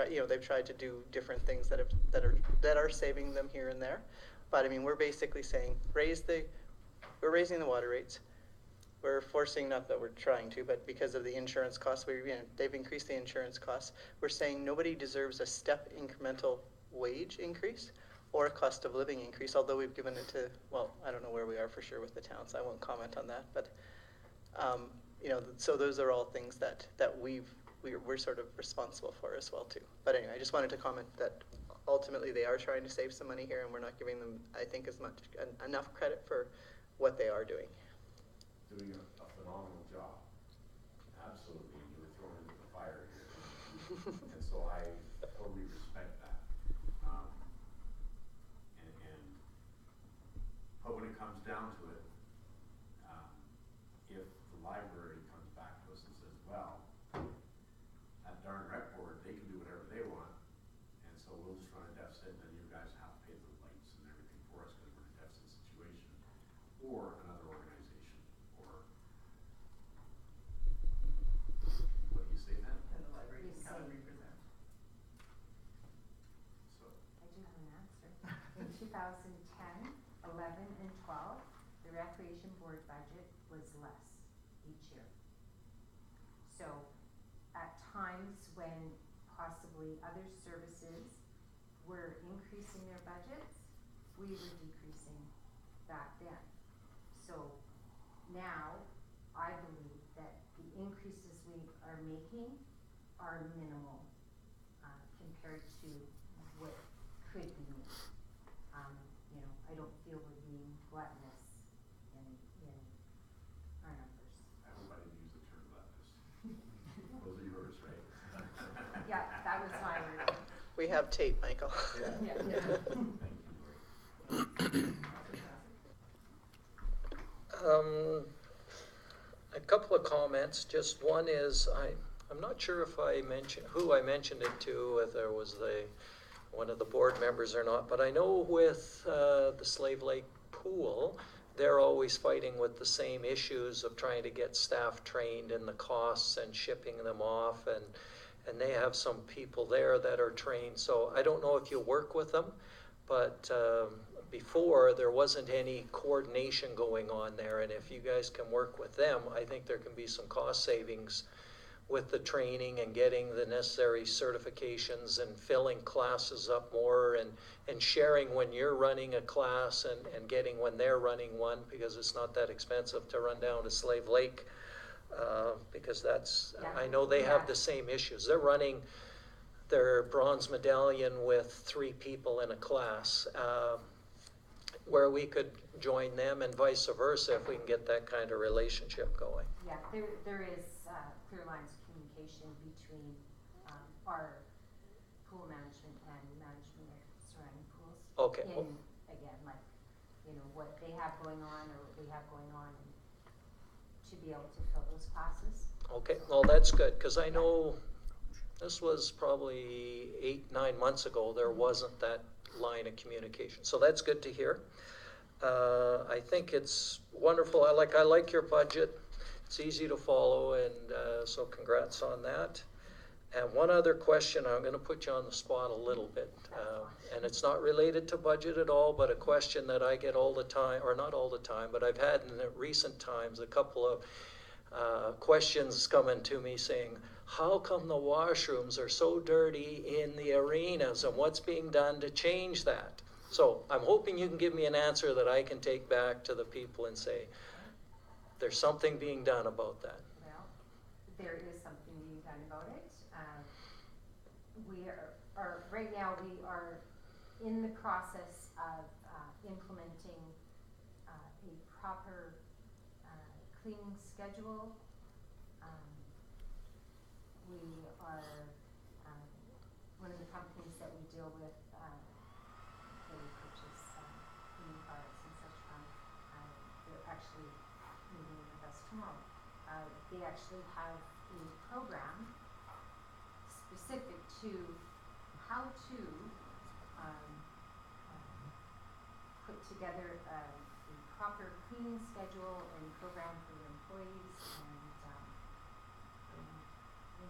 tried to do different things that are saving them here and there. But I mean, we're basically saying we're raising the water rates. We're forcing, not that we're trying to, but because of the insurance costs, they've increased the insurance costs. We're saying nobody deserves a step incremental wage increase or a cost of living increase, although we've given it to, well, I don't know where we are for sure with the towns. I won't comment on that, but so those are all things that we're sort of responsible for as well too. But anyway, I just wanted to comment that ultimately they are trying to save some money here, and we're not giving them, I think, enough credit for what they are doing. Doing a phenomenal job. Absolutely, you were thrown into the fire here. And so I totally respect that. But when it comes down to it, if the library comes back to us and says, well, that darn rec board, they can do whatever they want, and so we'll just run a deficit, and then you guys have to pay the lights and everything for us because we're in a deficit situation, or another organization, or what do you say then? And the library You can come and say- represent. So, I do have an answer. In 2010, 11, and 12, the recreation board budget was less each year. So at times when possibly other services were increasing their budgets, we were decreasing back then. So now I believe that the increases we are making are minimal compared to what could be made. I don't feel we're being gluttonous in our numbers. I hope I didn't use the term gluttonous. Those are yours, right? Yeah, that was my word. We have tape, Michael. Yeah. Thank you, Lori. A couple of comments. Just one is, I'm not sure if I mentioned, who I mentioned it to, whether it was one of the board members or not, but I know with the Slave Lake Pool, they're always fighting with the same issues of trying to get staff trained and the costs and shipping them off, and they have some people there that are trained. So I don't know if you work with them, but before there wasn't any coordination going on there, and if you guys can work with them, I think there can be some cost savings with the training and getting the necessary certifications and filling classes up more and sharing when you're running a class and getting when they're running one, because it's not that expensive to run down to Slave Lake, because I know they have the same issues. They're running their bronze medallion with 3 people in a class, where we could join them and vice versa if we can get that kind of relationship going. Yeah, there is clear lines of communication between our pool management and management of surrounding pools. Okay. In, again, like, what they have going on or what we have going on, and to be able to fill those classes. Okay, well, that's good, because I know this was probably 8-9 months ago, there wasn't that line of communication. So that's good to hear. I think it's wonderful. I like your budget. It's easy to follow, and so congrats on that. And one other question, I'm going to put you on the spot a little bit, and it's not related to budget at all, but a question that I get all the time, or not all the time, but I've had in the recent times a couple of questions coming to me saying, how come the washrooms are so dirty in the arenas, and what's being done to change that? So I'm hoping you can give me an answer that I can take back to the people and say, there's something being done about that. Well, there is something being done about it. We are right now we are in the process of implementing a proper cleaning schedule. We are one of the companies that we deal with. They purchase cleaning products and such from. They're actually meeting with us tomorrow. They actually have a program specific to how to, put together a proper cleaning schedule and program for your employees and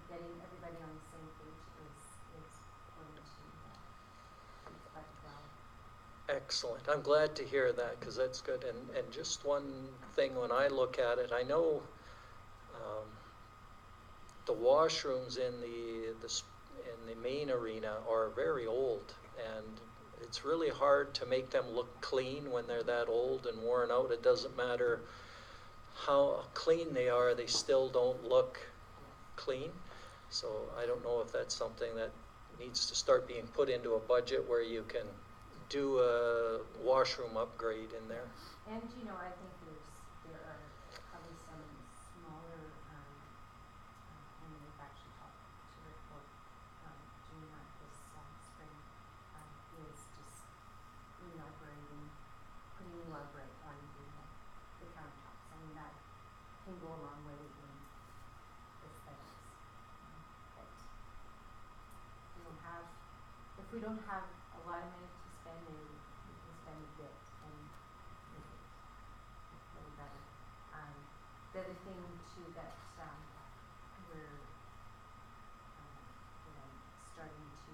getting everybody on the same page is going to be quite well. Excellent. I'm glad to hear that because that's good. And just one thing, when I look at it, I know the washrooms in the main arena are very old, and it's really hard to make them look clean when they're that old and worn out. It doesn't matter how clean they are, they still don't look clean. So I don't know if that's something that needs to start being put into a budget where you can do a washroom upgrade in there. And, you know, I think there are probably some smaller, and we've actually talked to Rick about doing that this spring, is just inaugurating, putting new upgrade on the countertops. I mean, that can go a long way in aesthetics. But if we don't have a lot of money to spend, we can spend a bit and make it a little better. The other thing too that we're starting to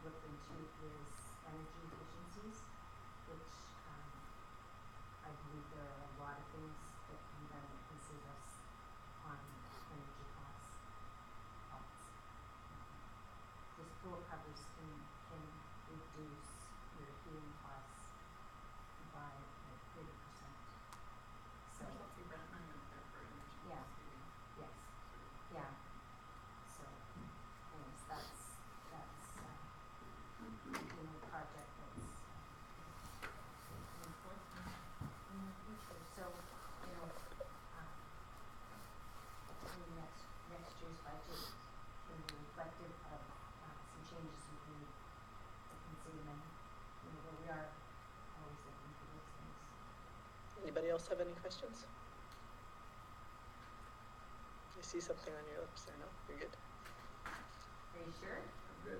look into is energy efficiencies, which I believe there are a lot of things that can be done that can save us on energy costs. This pool covers can reduce your heating costs by like 30%. So There's lots of grant money out there for energy yeah, saving. yes, yeah. So, anyways, that's a project that's important in the future. So, in next year's budget can be reflective of some changes we've made in city money. Where we are always looking for those things. Anybody else have any questions? I see something on your lips there. No, you're good. Are you sure? I'm good.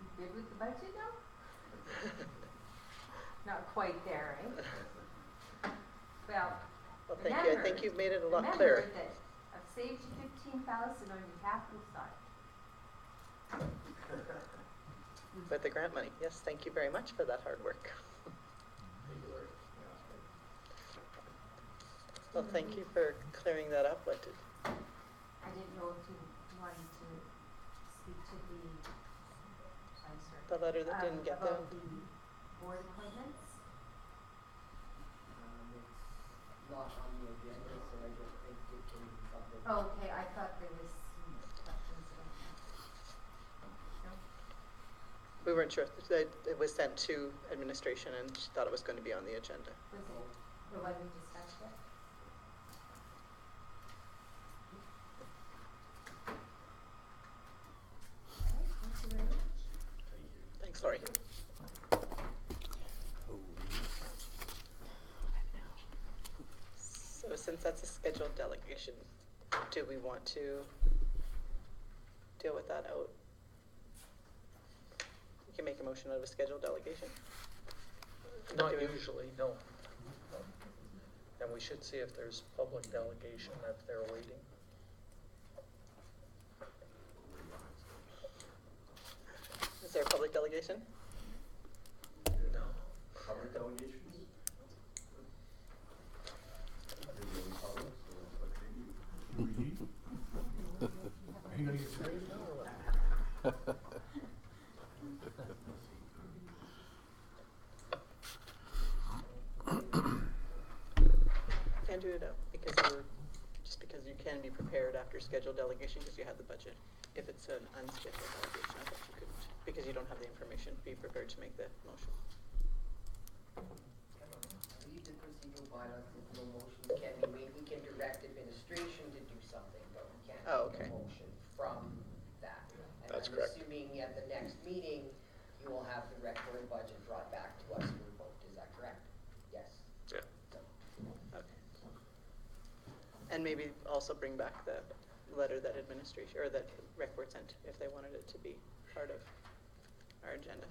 You good with the budget now? Not quite there, eh? Well, Well, thank you. I think you've made it a lot remember clearer. that I've saved you 15,000 on your capital side. With the grant money. Yes, thank you very much for that hard work. Thank you, Larry. Well, thank you for clearing that up. What did, I didn't know if you wanted to speak to I'm sorry. the letter that didn't get about them? the board appointments? It's not on the agenda, so I don't think it can be covered. Oh, okay, I thought there was some questions about that. No? We weren't sure. It was sent to administration and she thought it was going to be on the agenda. Was it the one we discussed it? Alright, thank you very much. Thanks, Lori. So since that's a scheduled delegation, do we want to deal with that out? You can make a motion out of a scheduled delegation. Not Do we- usually, no. And we should see if there's public delegation if they're waiting. Is there a public delegation? No. Public delegations? They're the only public, so that's what they do. Are you gonna get serious now or what? Can't do it out because you can be prepared after scheduled delegation because you have the budget. If it's an unscheduled delegation, I thought you couldn't, because you don't have the information to be prepared to make the motion. I believe the procedural bylaws says no motion can be made. We can direct administration to do something, but we can't Oh, make okay. a motion from that. And That's I'm correct. assuming at the next meeting, you will have the record budget brought back to us for vote. Is that correct? Yes. Yeah. Okay. And maybe also bring back the letter that administration, or that rec board sent, if they wanted it to be part of our agenda.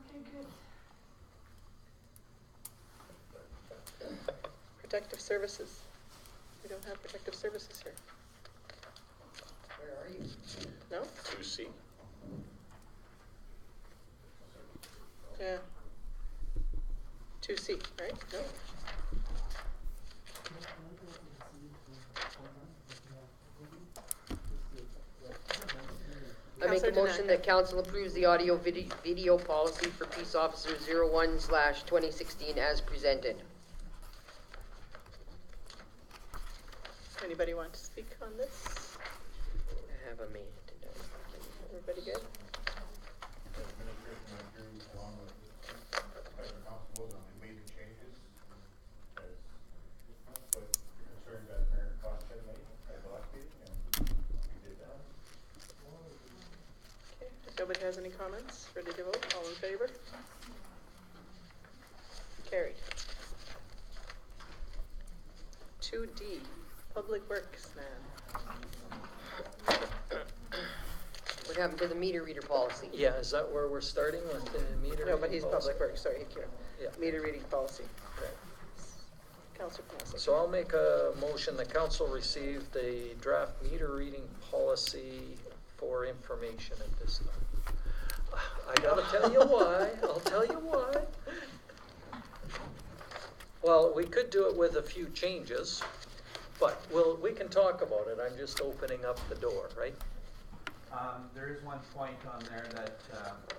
Okay, good. Protective services. We don't have protective services here. Where are you? No? 2C. Yeah. 2C, right? No? I make a Counselor motion Tanaka. that council approves the audio video policy for Peace Officer 01/2016 as presented. Anybody want to speak on this? I have a minute. Everybody good? Administration agrees along with other constables on the major changes. As what concerned that Mayor Costin made at the last meeting, and we did that. Okay, if nobody has any comments, ready to vote, all in favor? Carried. 2D, Public Works, man. What happened to the meter reader policy? Yeah, is that where we're starting with the meter? No, but he's reading policy? Public Works, sorry, Yeah. meter reading policy. Right. Counselor Panasik. So I'll make a motion, the council receive the draft meter reading policy for information at this time. I gotta tell you why, I'll tell you why. Well, we could do it with a few changes, but we can talk about it, I'm just opening up the door, right? There is one point on there that,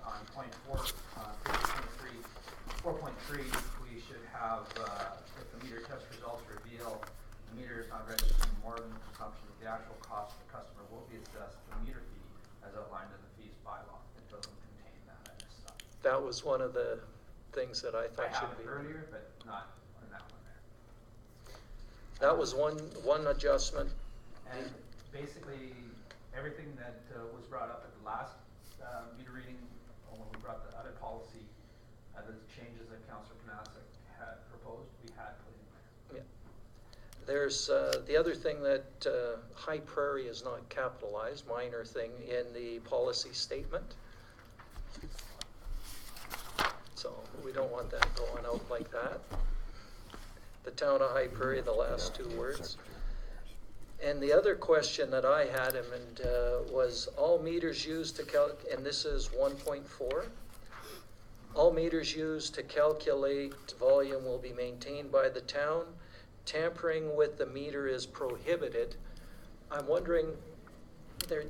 on point 4.3, we should have, if the meter test results reveal the meter is not registering more than the consumption, the actual cost to the customer will be assessed the meter fee as outlined in the fees bylaw. It doesn't contain that other stuff. That was one of the things that I I thought have should it be. earlier, but not on that one there. That was one adjustment. And basically, everything that was brought up at the last meter reading, or when we brought the other policy, the changes that Councillor Panasik had proposed, we had put in there. Yeah. There's the other thing that High Prairie is not capitalized, minor thing, in the policy statement. So we don't want that going out like that. The town of High Prairie, the last two words. And the other question that I had was all meters used to and this is 1.4. All meters used to calculate volume will be maintained by the town. Tampering with the meter is prohibited. I'm wondering,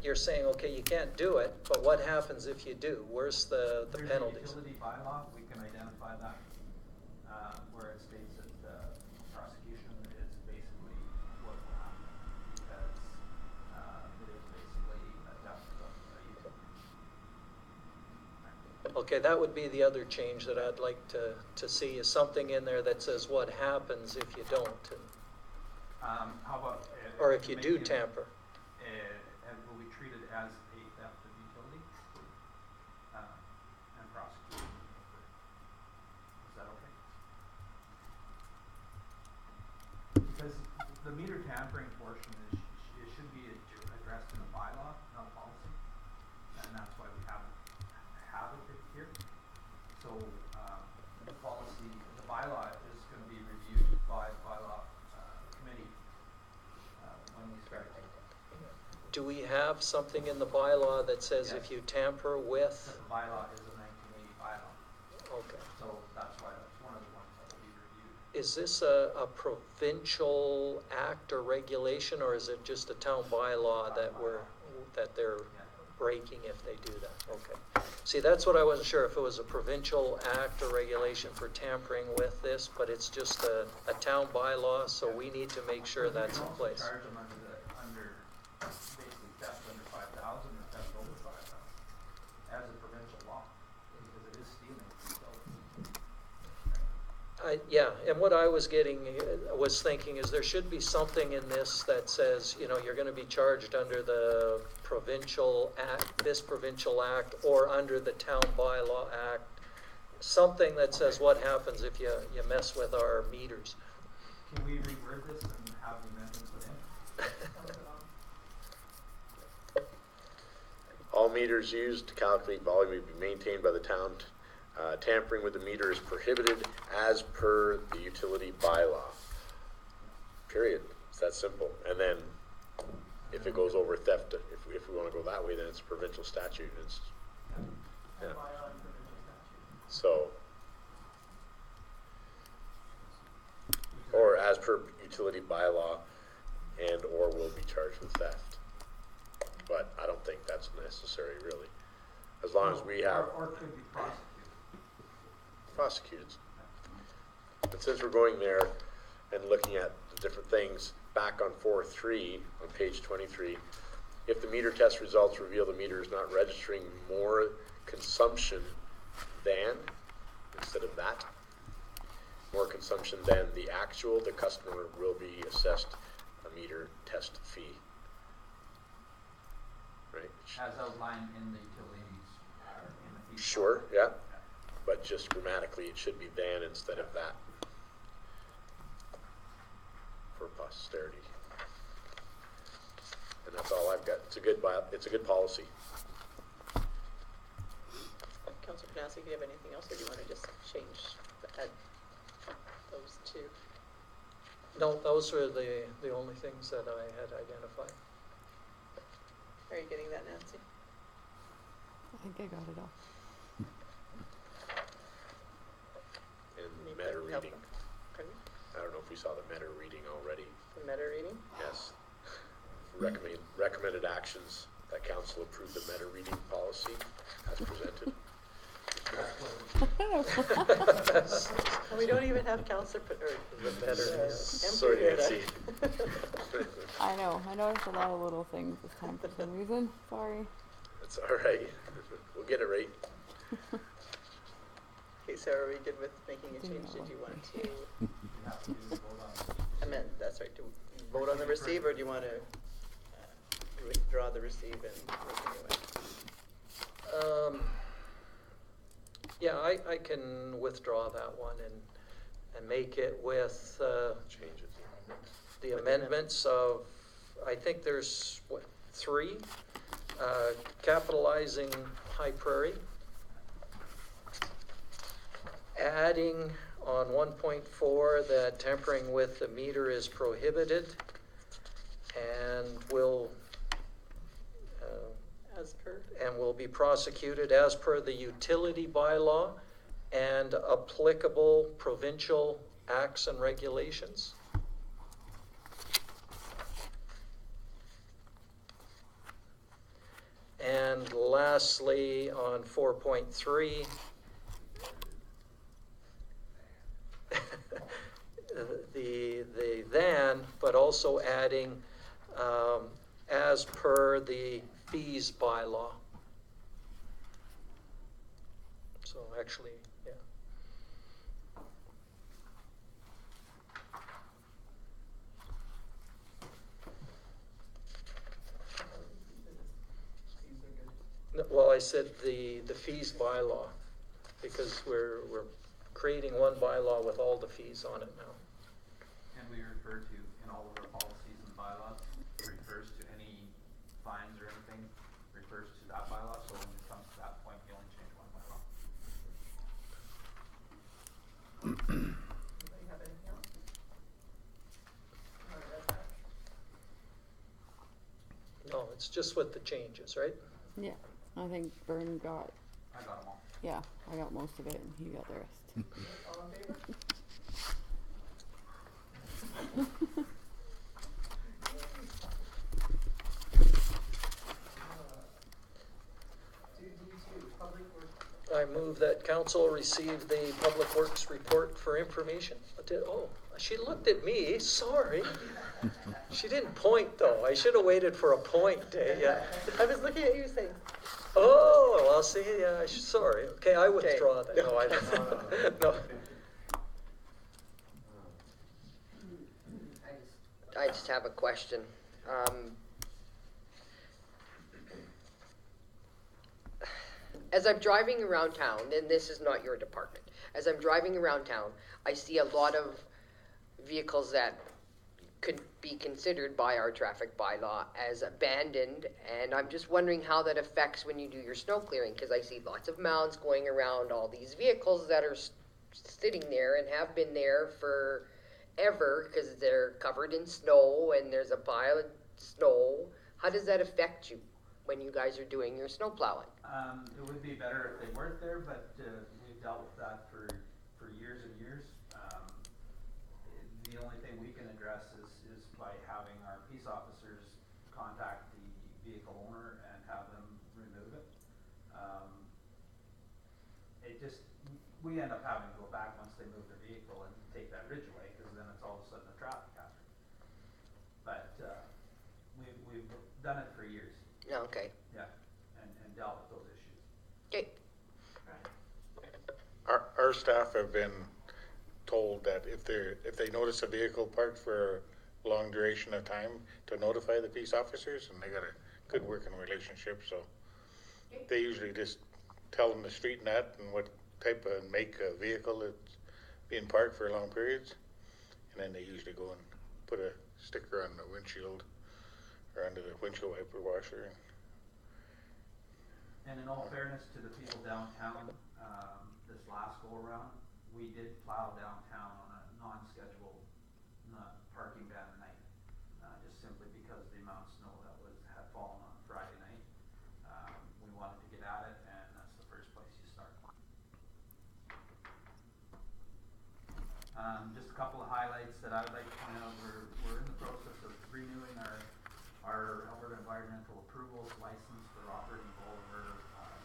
you're saying, okay, you can't do it, but what happens if you do? Where's the There's penalties? a utility bylaw, we can identify that, where it states that prosecution is basically what will happen, because it is basically a theft of a utility. Okay, that would be the other change that I'd like to see, is something in there that says what happens if you don't, How about? or if you do making it, tamper. And will we treat it as a theft of utility? And prosecute? Is that okay? Because the meter tampering portion is, it should be addressed in the bylaw, not policy. And that's why we have it here. So, the policy, the bylaw is gonna be reviewed by the bylaw, committee, when we start. Do we have something in the bylaw that says if Yes. you tamper with? The bylaw is a 1980 bylaw, Okay. so that's why that's one of the ones that will be reviewed. Is this a provincial act or regulation, or is it just a town bylaw that they're Yeah. breaking if they do that? Okay. See, that's what I wasn't sure, if it was a provincial act or regulation for tampering with this, but it's just a town bylaw, so we need to make sure that's in place. You can also charge them under basically theft under 5,000 or theft over 5,000 as a provincial law, because it is stealing from utilities. Yeah, and what I was thinking is there should be something in this that says, you're gonna be charged under the provincial act, this provincial act, or under the town bylaw act. Something that says what happens if you mess with our meters. Can we reword this and have the amendment put in? all meters used to calculate volume may be maintained by the town. Tampering with the meter is prohibited as per the utility bylaw. Period. It's that simple. And then if it goes over theft, if we want to go that way, then it's a provincial statute. It's, yeah. Bylaw and provincial statute. So, or as per utility bylaw, and or will be charged with theft. But I don't think that's necessary, really. As long as we have Or could be prosecuted. prosecuted. And since we're going there and looking at the different things, back on 4.3 on page 23, if the meter test results reveal the meter is not registering more consumption than, instead of that, more consumption than the actual, the customer will be assessed a meter test fee. Right? As outlined in the utilities, in the fee. Sure, yeah. But just grammatically, it should be than instead of that. For posterity. And that's all I've got. It's a good policy. Councilor Panasi, do you have anything else, or do you want to just change, add those two? No, those were the only things that I had identified. Are you getting that, Nancy? I think I got it all. And Need meta to help reading. them. Pardon me? I don't know if we saw the meta reading already. The meta reading? Yes. Recommended actions that council approve the meta reading policy as presented. Well, we don't even have Councilor, or The meta. Sorry, Nancy. I know. I noticed a lot of little things this time for some reason. Sorry. That's all right. We'll get it right. Okay, so are we good with making a change? Did you want to amend, that's right, to vote on the receive, or do you want to withdraw the receive and make a new one? Yeah, I can withdraw that one and make it with Changes. the amendments of, I think there's, 3? Capitalizing High Prairie. Adding on 1.4 that tampering with the meter is prohibited and will As per? and will be prosecuted as per the utility bylaw and applicable provincial acts and regulations. And lastly, on 4.3, the then, but also adding as per the fees bylaw. So actually, yeah. Fees are good. No, well, I said the fees bylaw, because we're creating one bylaw with all the fees on it now. And we refer to, in all of our policies and bylaws, refers to any fines or anything, refers to that bylaw, so when it comes to that point, you only change one bylaw. Anybody have anything else? All right, that's that. No, it's just with the changes, right? Yeah. I think Vern got, I got them all. yeah, I got most of it and he got the rest. All in favor? Public works. I move that council receive the Public Works report for information. Oh, she looked at me, sorry. She didn't point though. I should have waited for a point, yeah. I was looking at you saying, Oh, well, see, yeah, sorry. Okay, I withdraw that. No, I don't. No. I just have a question. As I'm driving around town, and this is not your department, as I'm driving around town, I see a lot of vehicles that could be considered by our traffic bylaw as abandoned, and I'm just wondering how that affects when you do your snow clearing, because I see lots of mounds going around all these vehicles that are sitting there and have been there forever, because they're covered in snow and there's a pile of snow. How does that affect you when you guys are doing your snow plowing? It would be better if they weren't there, but we've dealt with that for years and years. The only thing we can address is by having our peace officers contact the vehicle owner and have them remove it. We end up having to go back once they move their vehicle and take that ridge away, because then it's all of a sudden a traffic hazard. But we've done it for years. Yeah, okay. Yeah, and dealt with those issues. Okay. Our staff have been told that if they notice a vehicle parked for a long duration of time, to notify the peace officers, and they got a good working relationship, so they usually just tell them the street and that, and what type of make of vehicle it's being parked for long periods, and then they usually go and put a sticker on the windshield or under the windshield wiper washer. And in all fairness to the people downtown, this last go around, we did plow downtown on a non-scheduled parking ban night, just simply because of the amount of snow that had fallen on Friday night. We wanted to get at it, and that's the first place you start. Just a couple of highlights that I would like to point out. We're in the process of renewing our Alberta Environmental Approvals license for operating all of our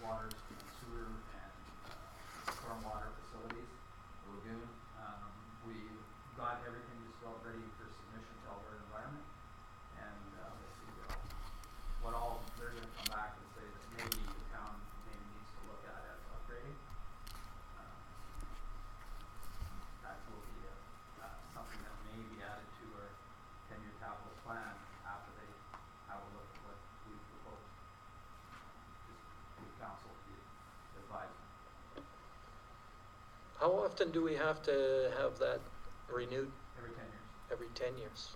water and sewer and stormwater facilities, the lagoon. We got everything just about ready for submission to Alberta Environment, and we'll see what all they're going to come back and say that maybe the town needs to look at as upgrading. That will be something that may be added to our 10-year capital plan after they have a look at what we've proposed. Just give council the advisement. How often do we have to have that renewed? Every 10 years. Every 10 years.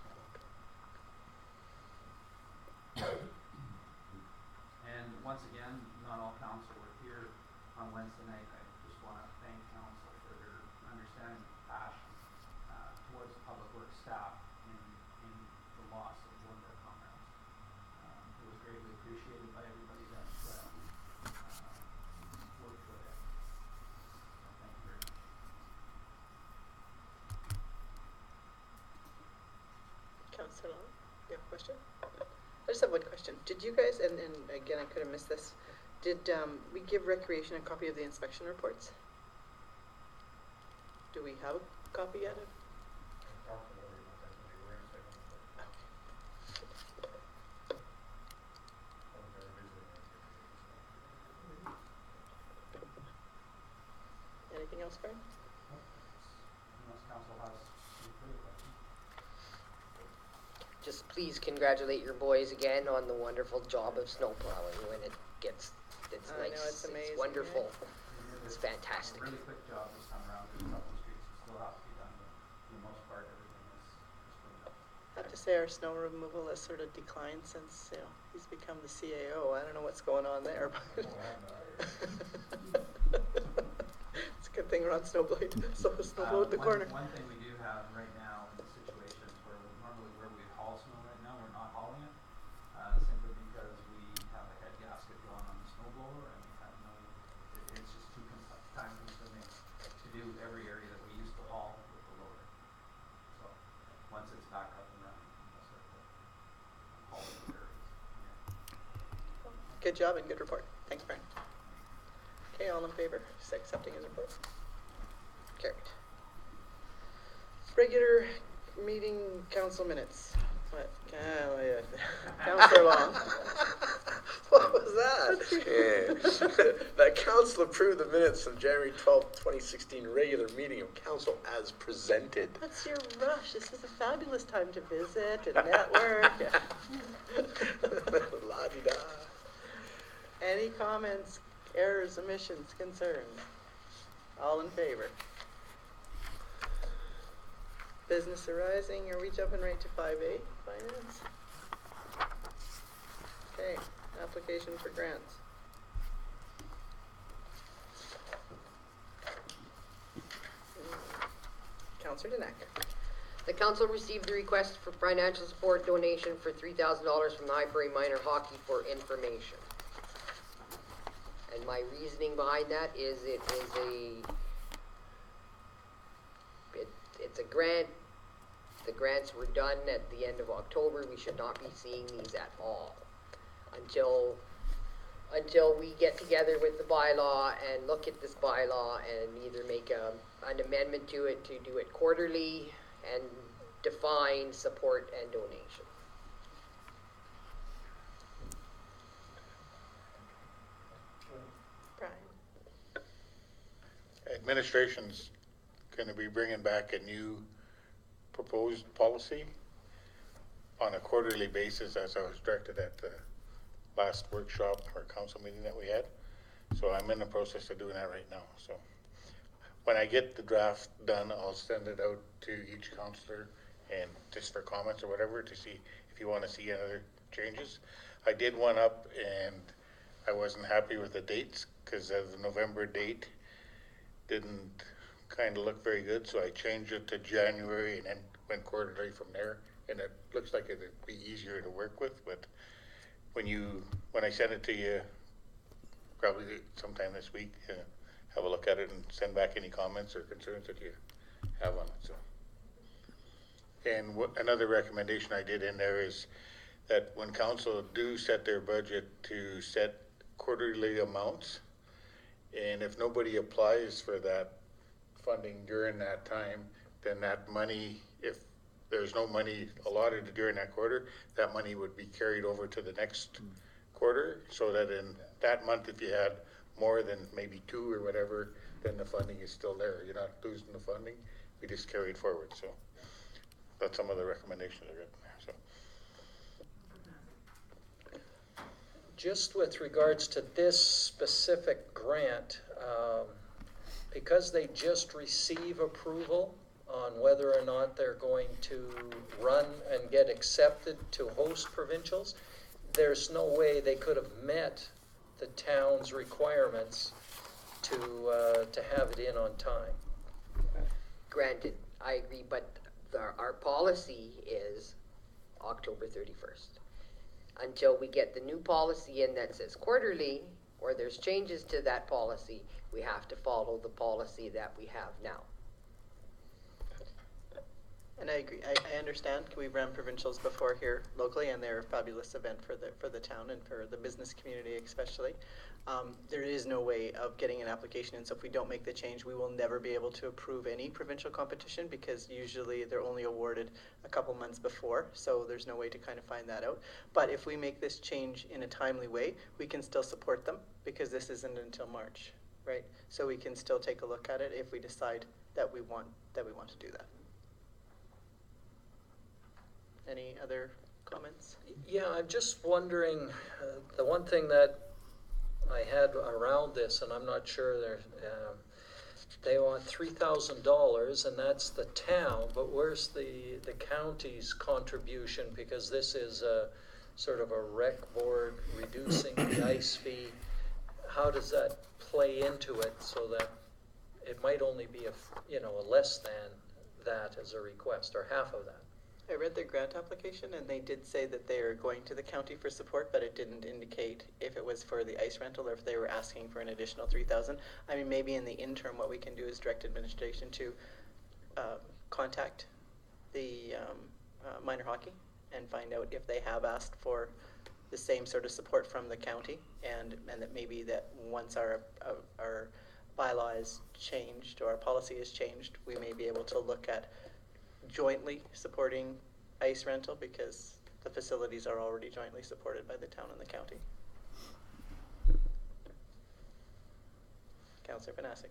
And once again, not all council were here on Wednesday night. I just want to thank council for their understanding and passion towards the public works staff in the loss of one of our comrades. It was greatly appreciated by everybody that worked for it. Thank you very much. Councillor, you have a question? I just have one question. Did you guys, and again, I could have missed this, did we give Recreation a copy of the inspection reports? Do we have a copy yet? Anything else, Brian? Unless council has any further questions. Just please congratulate your boys again on the wonderful job of snow plowing when it's I nice. know, it's amazing, wonderful. We did It's a fantastic. really quick job this time around. There's a couple of streets that still have to be done, but for the most part, everything is cleaned up. I have to say our snow removal has sort of declined since, he's become the CAO. I don't know what's going on there, but it's a good thing we're on Snowblade, so Snowblade the corner. One thing we do have right now in situations where normally where we haul snow right now, we're not hauling it, simply because we have a head gasket going on the snow blower, and we have it's just too time consuming to do every area that we used to haul with the loader. So once it's back up and running, we'll start to haul the areas. Yeah. Good job and good report. Thanks, Brian. Okay, all in favor, accepting his report? Carried. Regular meeting council minutes. What? Councillor Long. What was that? Yeah. That council approved the minutes from January 12th, 2016 regular meeting of council as presented. What's your rush? This is a fabulous time to visit and network. La-di-da. Any comments, errors, omissions, concerns? All in favor? Business arising, are we jumping right to 5A, finance? Okay, application for grants. Counselor Dinac. The council received a request for financial support donation for $3,000 from the High Prairie Minor Hockey for information. And my reasoning behind that is it's a grant. The grants were done at the end of October. We should not be seeing these at all until we get together with the bylaw and look at this bylaw and either make an amendment to it to do it quarterly and define support and donation. Brian. Administration's gonna be bringing back a new proposed policy on a quarterly basis, as I was directed at the last workshop or council meeting that we had. So I'm in the process of doing that right now, so. When I get the draft done, I'll send it out to each councillor and just for comments or whatever to see if you want to see any other changes. I did one up and I wasn't happy with the dates because the November date didn't kind of look very good, so I changed it to January and then went quarterly from there. And it looks like it'd be easier to work with, but when I send it to you, probably sometime this week, have a look at it and send back any comments or concerns that you have on it. So, and another recommendation I did in there is that when council do set their budget, to set quarterly amounts, and if nobody applies for that funding during that time, then that money, if there's no money allotted during that quarter, that money would be carried over to the next quarter, so that in that month, if you had more than maybe 2 or whatever, then the funding is still there. You're not losing the funding. We just carry it forward. So that's some of the recommendations I got there. So. Just with regards to this specific grant, because they just receive approval on whether or not they're going to run and get accepted to host provincials, there's no way they could have met the town's requirements to have it in on time. Granted, I agree, but our policy is October 31st. Until we get the new policy in that says quarterly, or there's changes to that policy, we have to follow the policy that we have now. And I agree. I understand. We've run provincials before here locally, and they're a fabulous event for the town and for the business community especially. There is no way of getting an application, and so if we don't make the change, we will never be able to approve any provincial competition because usually they're only awarded a couple months before, so there's no way to kind of find that out. But if we make this change in a timely way, we can still support them because this isn't until March, right? So we can still take a look at it if we decide that we want to do that. Any other comments? Yeah, I'm just wondering, the one thing that I had around this, and I'm not sure, they want $3,000, and that's the town, but where's the county's contribution? Because this is a sort of a rec board reducing the ice fee. How does that play into it so that it might only be a less than that as a request, or half of that? I read their grant application, and they did say that they are going to the county for support, but it didn't indicate if it was for the ice rental or if they were asking for an additional $3,000. I mean, maybe in the interim, what we can do is direct administration to contact the minor hockey and find out if they have asked for the same sort of support from the county, and that maybe that once our bylaw is changed or our policy is changed, we may be able to look at jointly supporting ice rental because the facilities are already jointly supported by the town and the county. Councillor Panasic.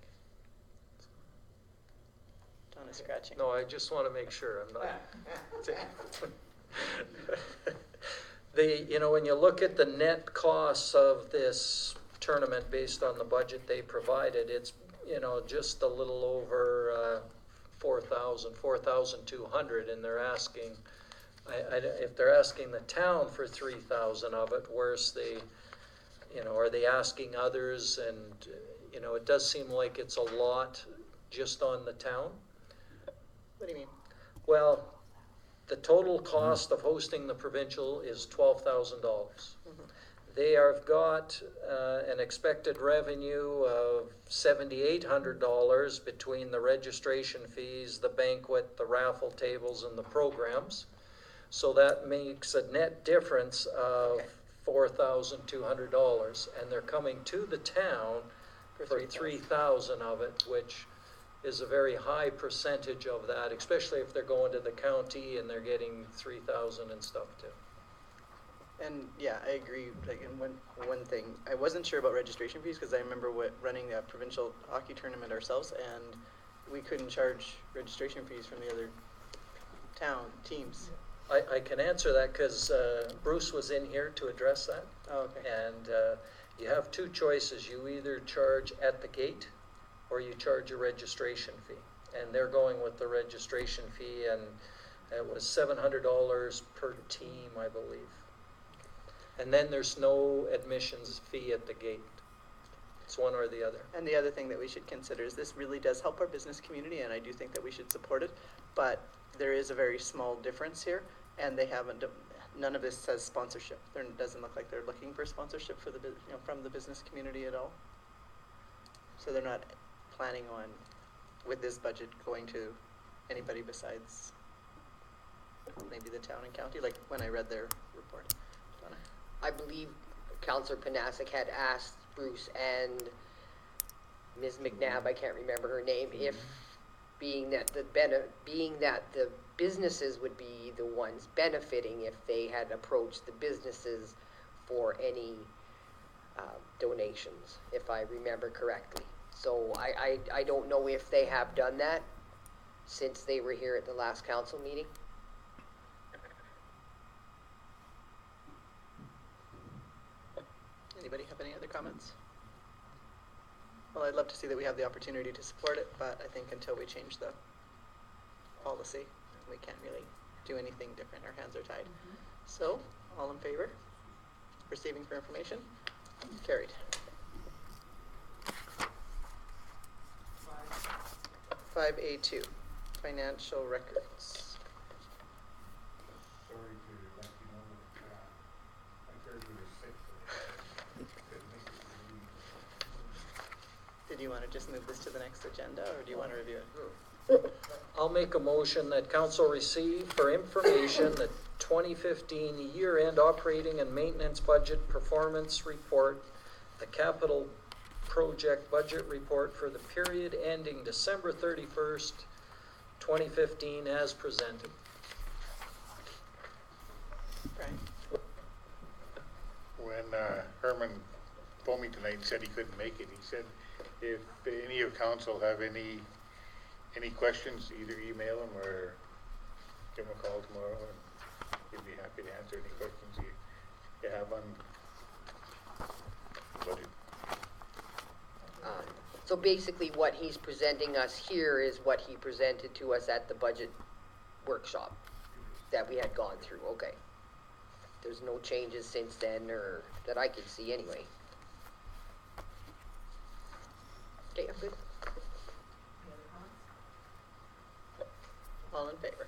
Don is scratching. No, I just want to make sure I'm not. When you look at the net costs of this tournament based on the budget they provided, it's just a little over 4,200, and they're asking, if they're asking the town for 3,000 of it, where's the, are they asking others? And, it does seem like it's a lot just on the town. What do you mean? Well, the total cost of hosting the provincial is $12,000. They have got an expected revenue of $7,800 between the registration fees, the banquet, the raffle tables, and the programs. So that makes a net difference of $4,200, and they're coming to the town for 3,000 of it, which is a very high percentage of that, especially if they're going to the county and they're getting 3,000 and stuff too. And yeah, I agree. Like, in one thing, I wasn't sure about registration fees because I remember running a provincial hockey tournament ourselves, and we couldn't charge registration fees from the other town teams. I can answer that because Bruce was in here to address that. Oh, okay. And you have two choices. You either charge at the gate or you charge a registration fee. And they're going with the registration fee, and it was $700 per team, I believe. And then there's no admissions fee at the gate. It's one or the other. And the other thing that we should consider is this really does help our business community, and I do think that we should support it, but there is a very small difference here, and they haven't, none of this says sponsorship. It doesn't look like they're looking for sponsorship for from the business community at all. So they're not planning on, with this budget, going to anybody besides maybe the town and county, like when I read their report. Donna? I believe Councillor Panasic had asked Bruce and Ms. McNabb, I can't remember her name, if being that the businesses would be the ones benefiting if they had approached the businesses for any donations, if I remember correctly. So I don't know if they have done that since they were here at the last council meeting. Anybody have any other comments? Well, I'd love to see that we have the opportunity to support it, but I think until we change the policy, we can't really do anything different. Our hands are tied. So, all in favor? Receiving for information? Carried. 5A2, financial records. Sorry to let you know that I heard you were sick. Did you want to just move this to the next agenda, or do you want to review it? I'll make a motion that council receive for information the 2015 year-end operating and maintenance budget performance report, the capital project budget report for the period ending December 31st, 2015 as presented. Brian? When Herman phoned me tonight and said he couldn't make it, he said if any of council have any questions, either email him or give him a call tomorrow, and he'd be happy to answer any questions you have on the budget. So basically what he's presenting us here is what he presented to us at the budget workshop that we had gone through. Okay. There's no changes since then, or that I could see anyway. Okay, I'm good. Any other comments? All in favor?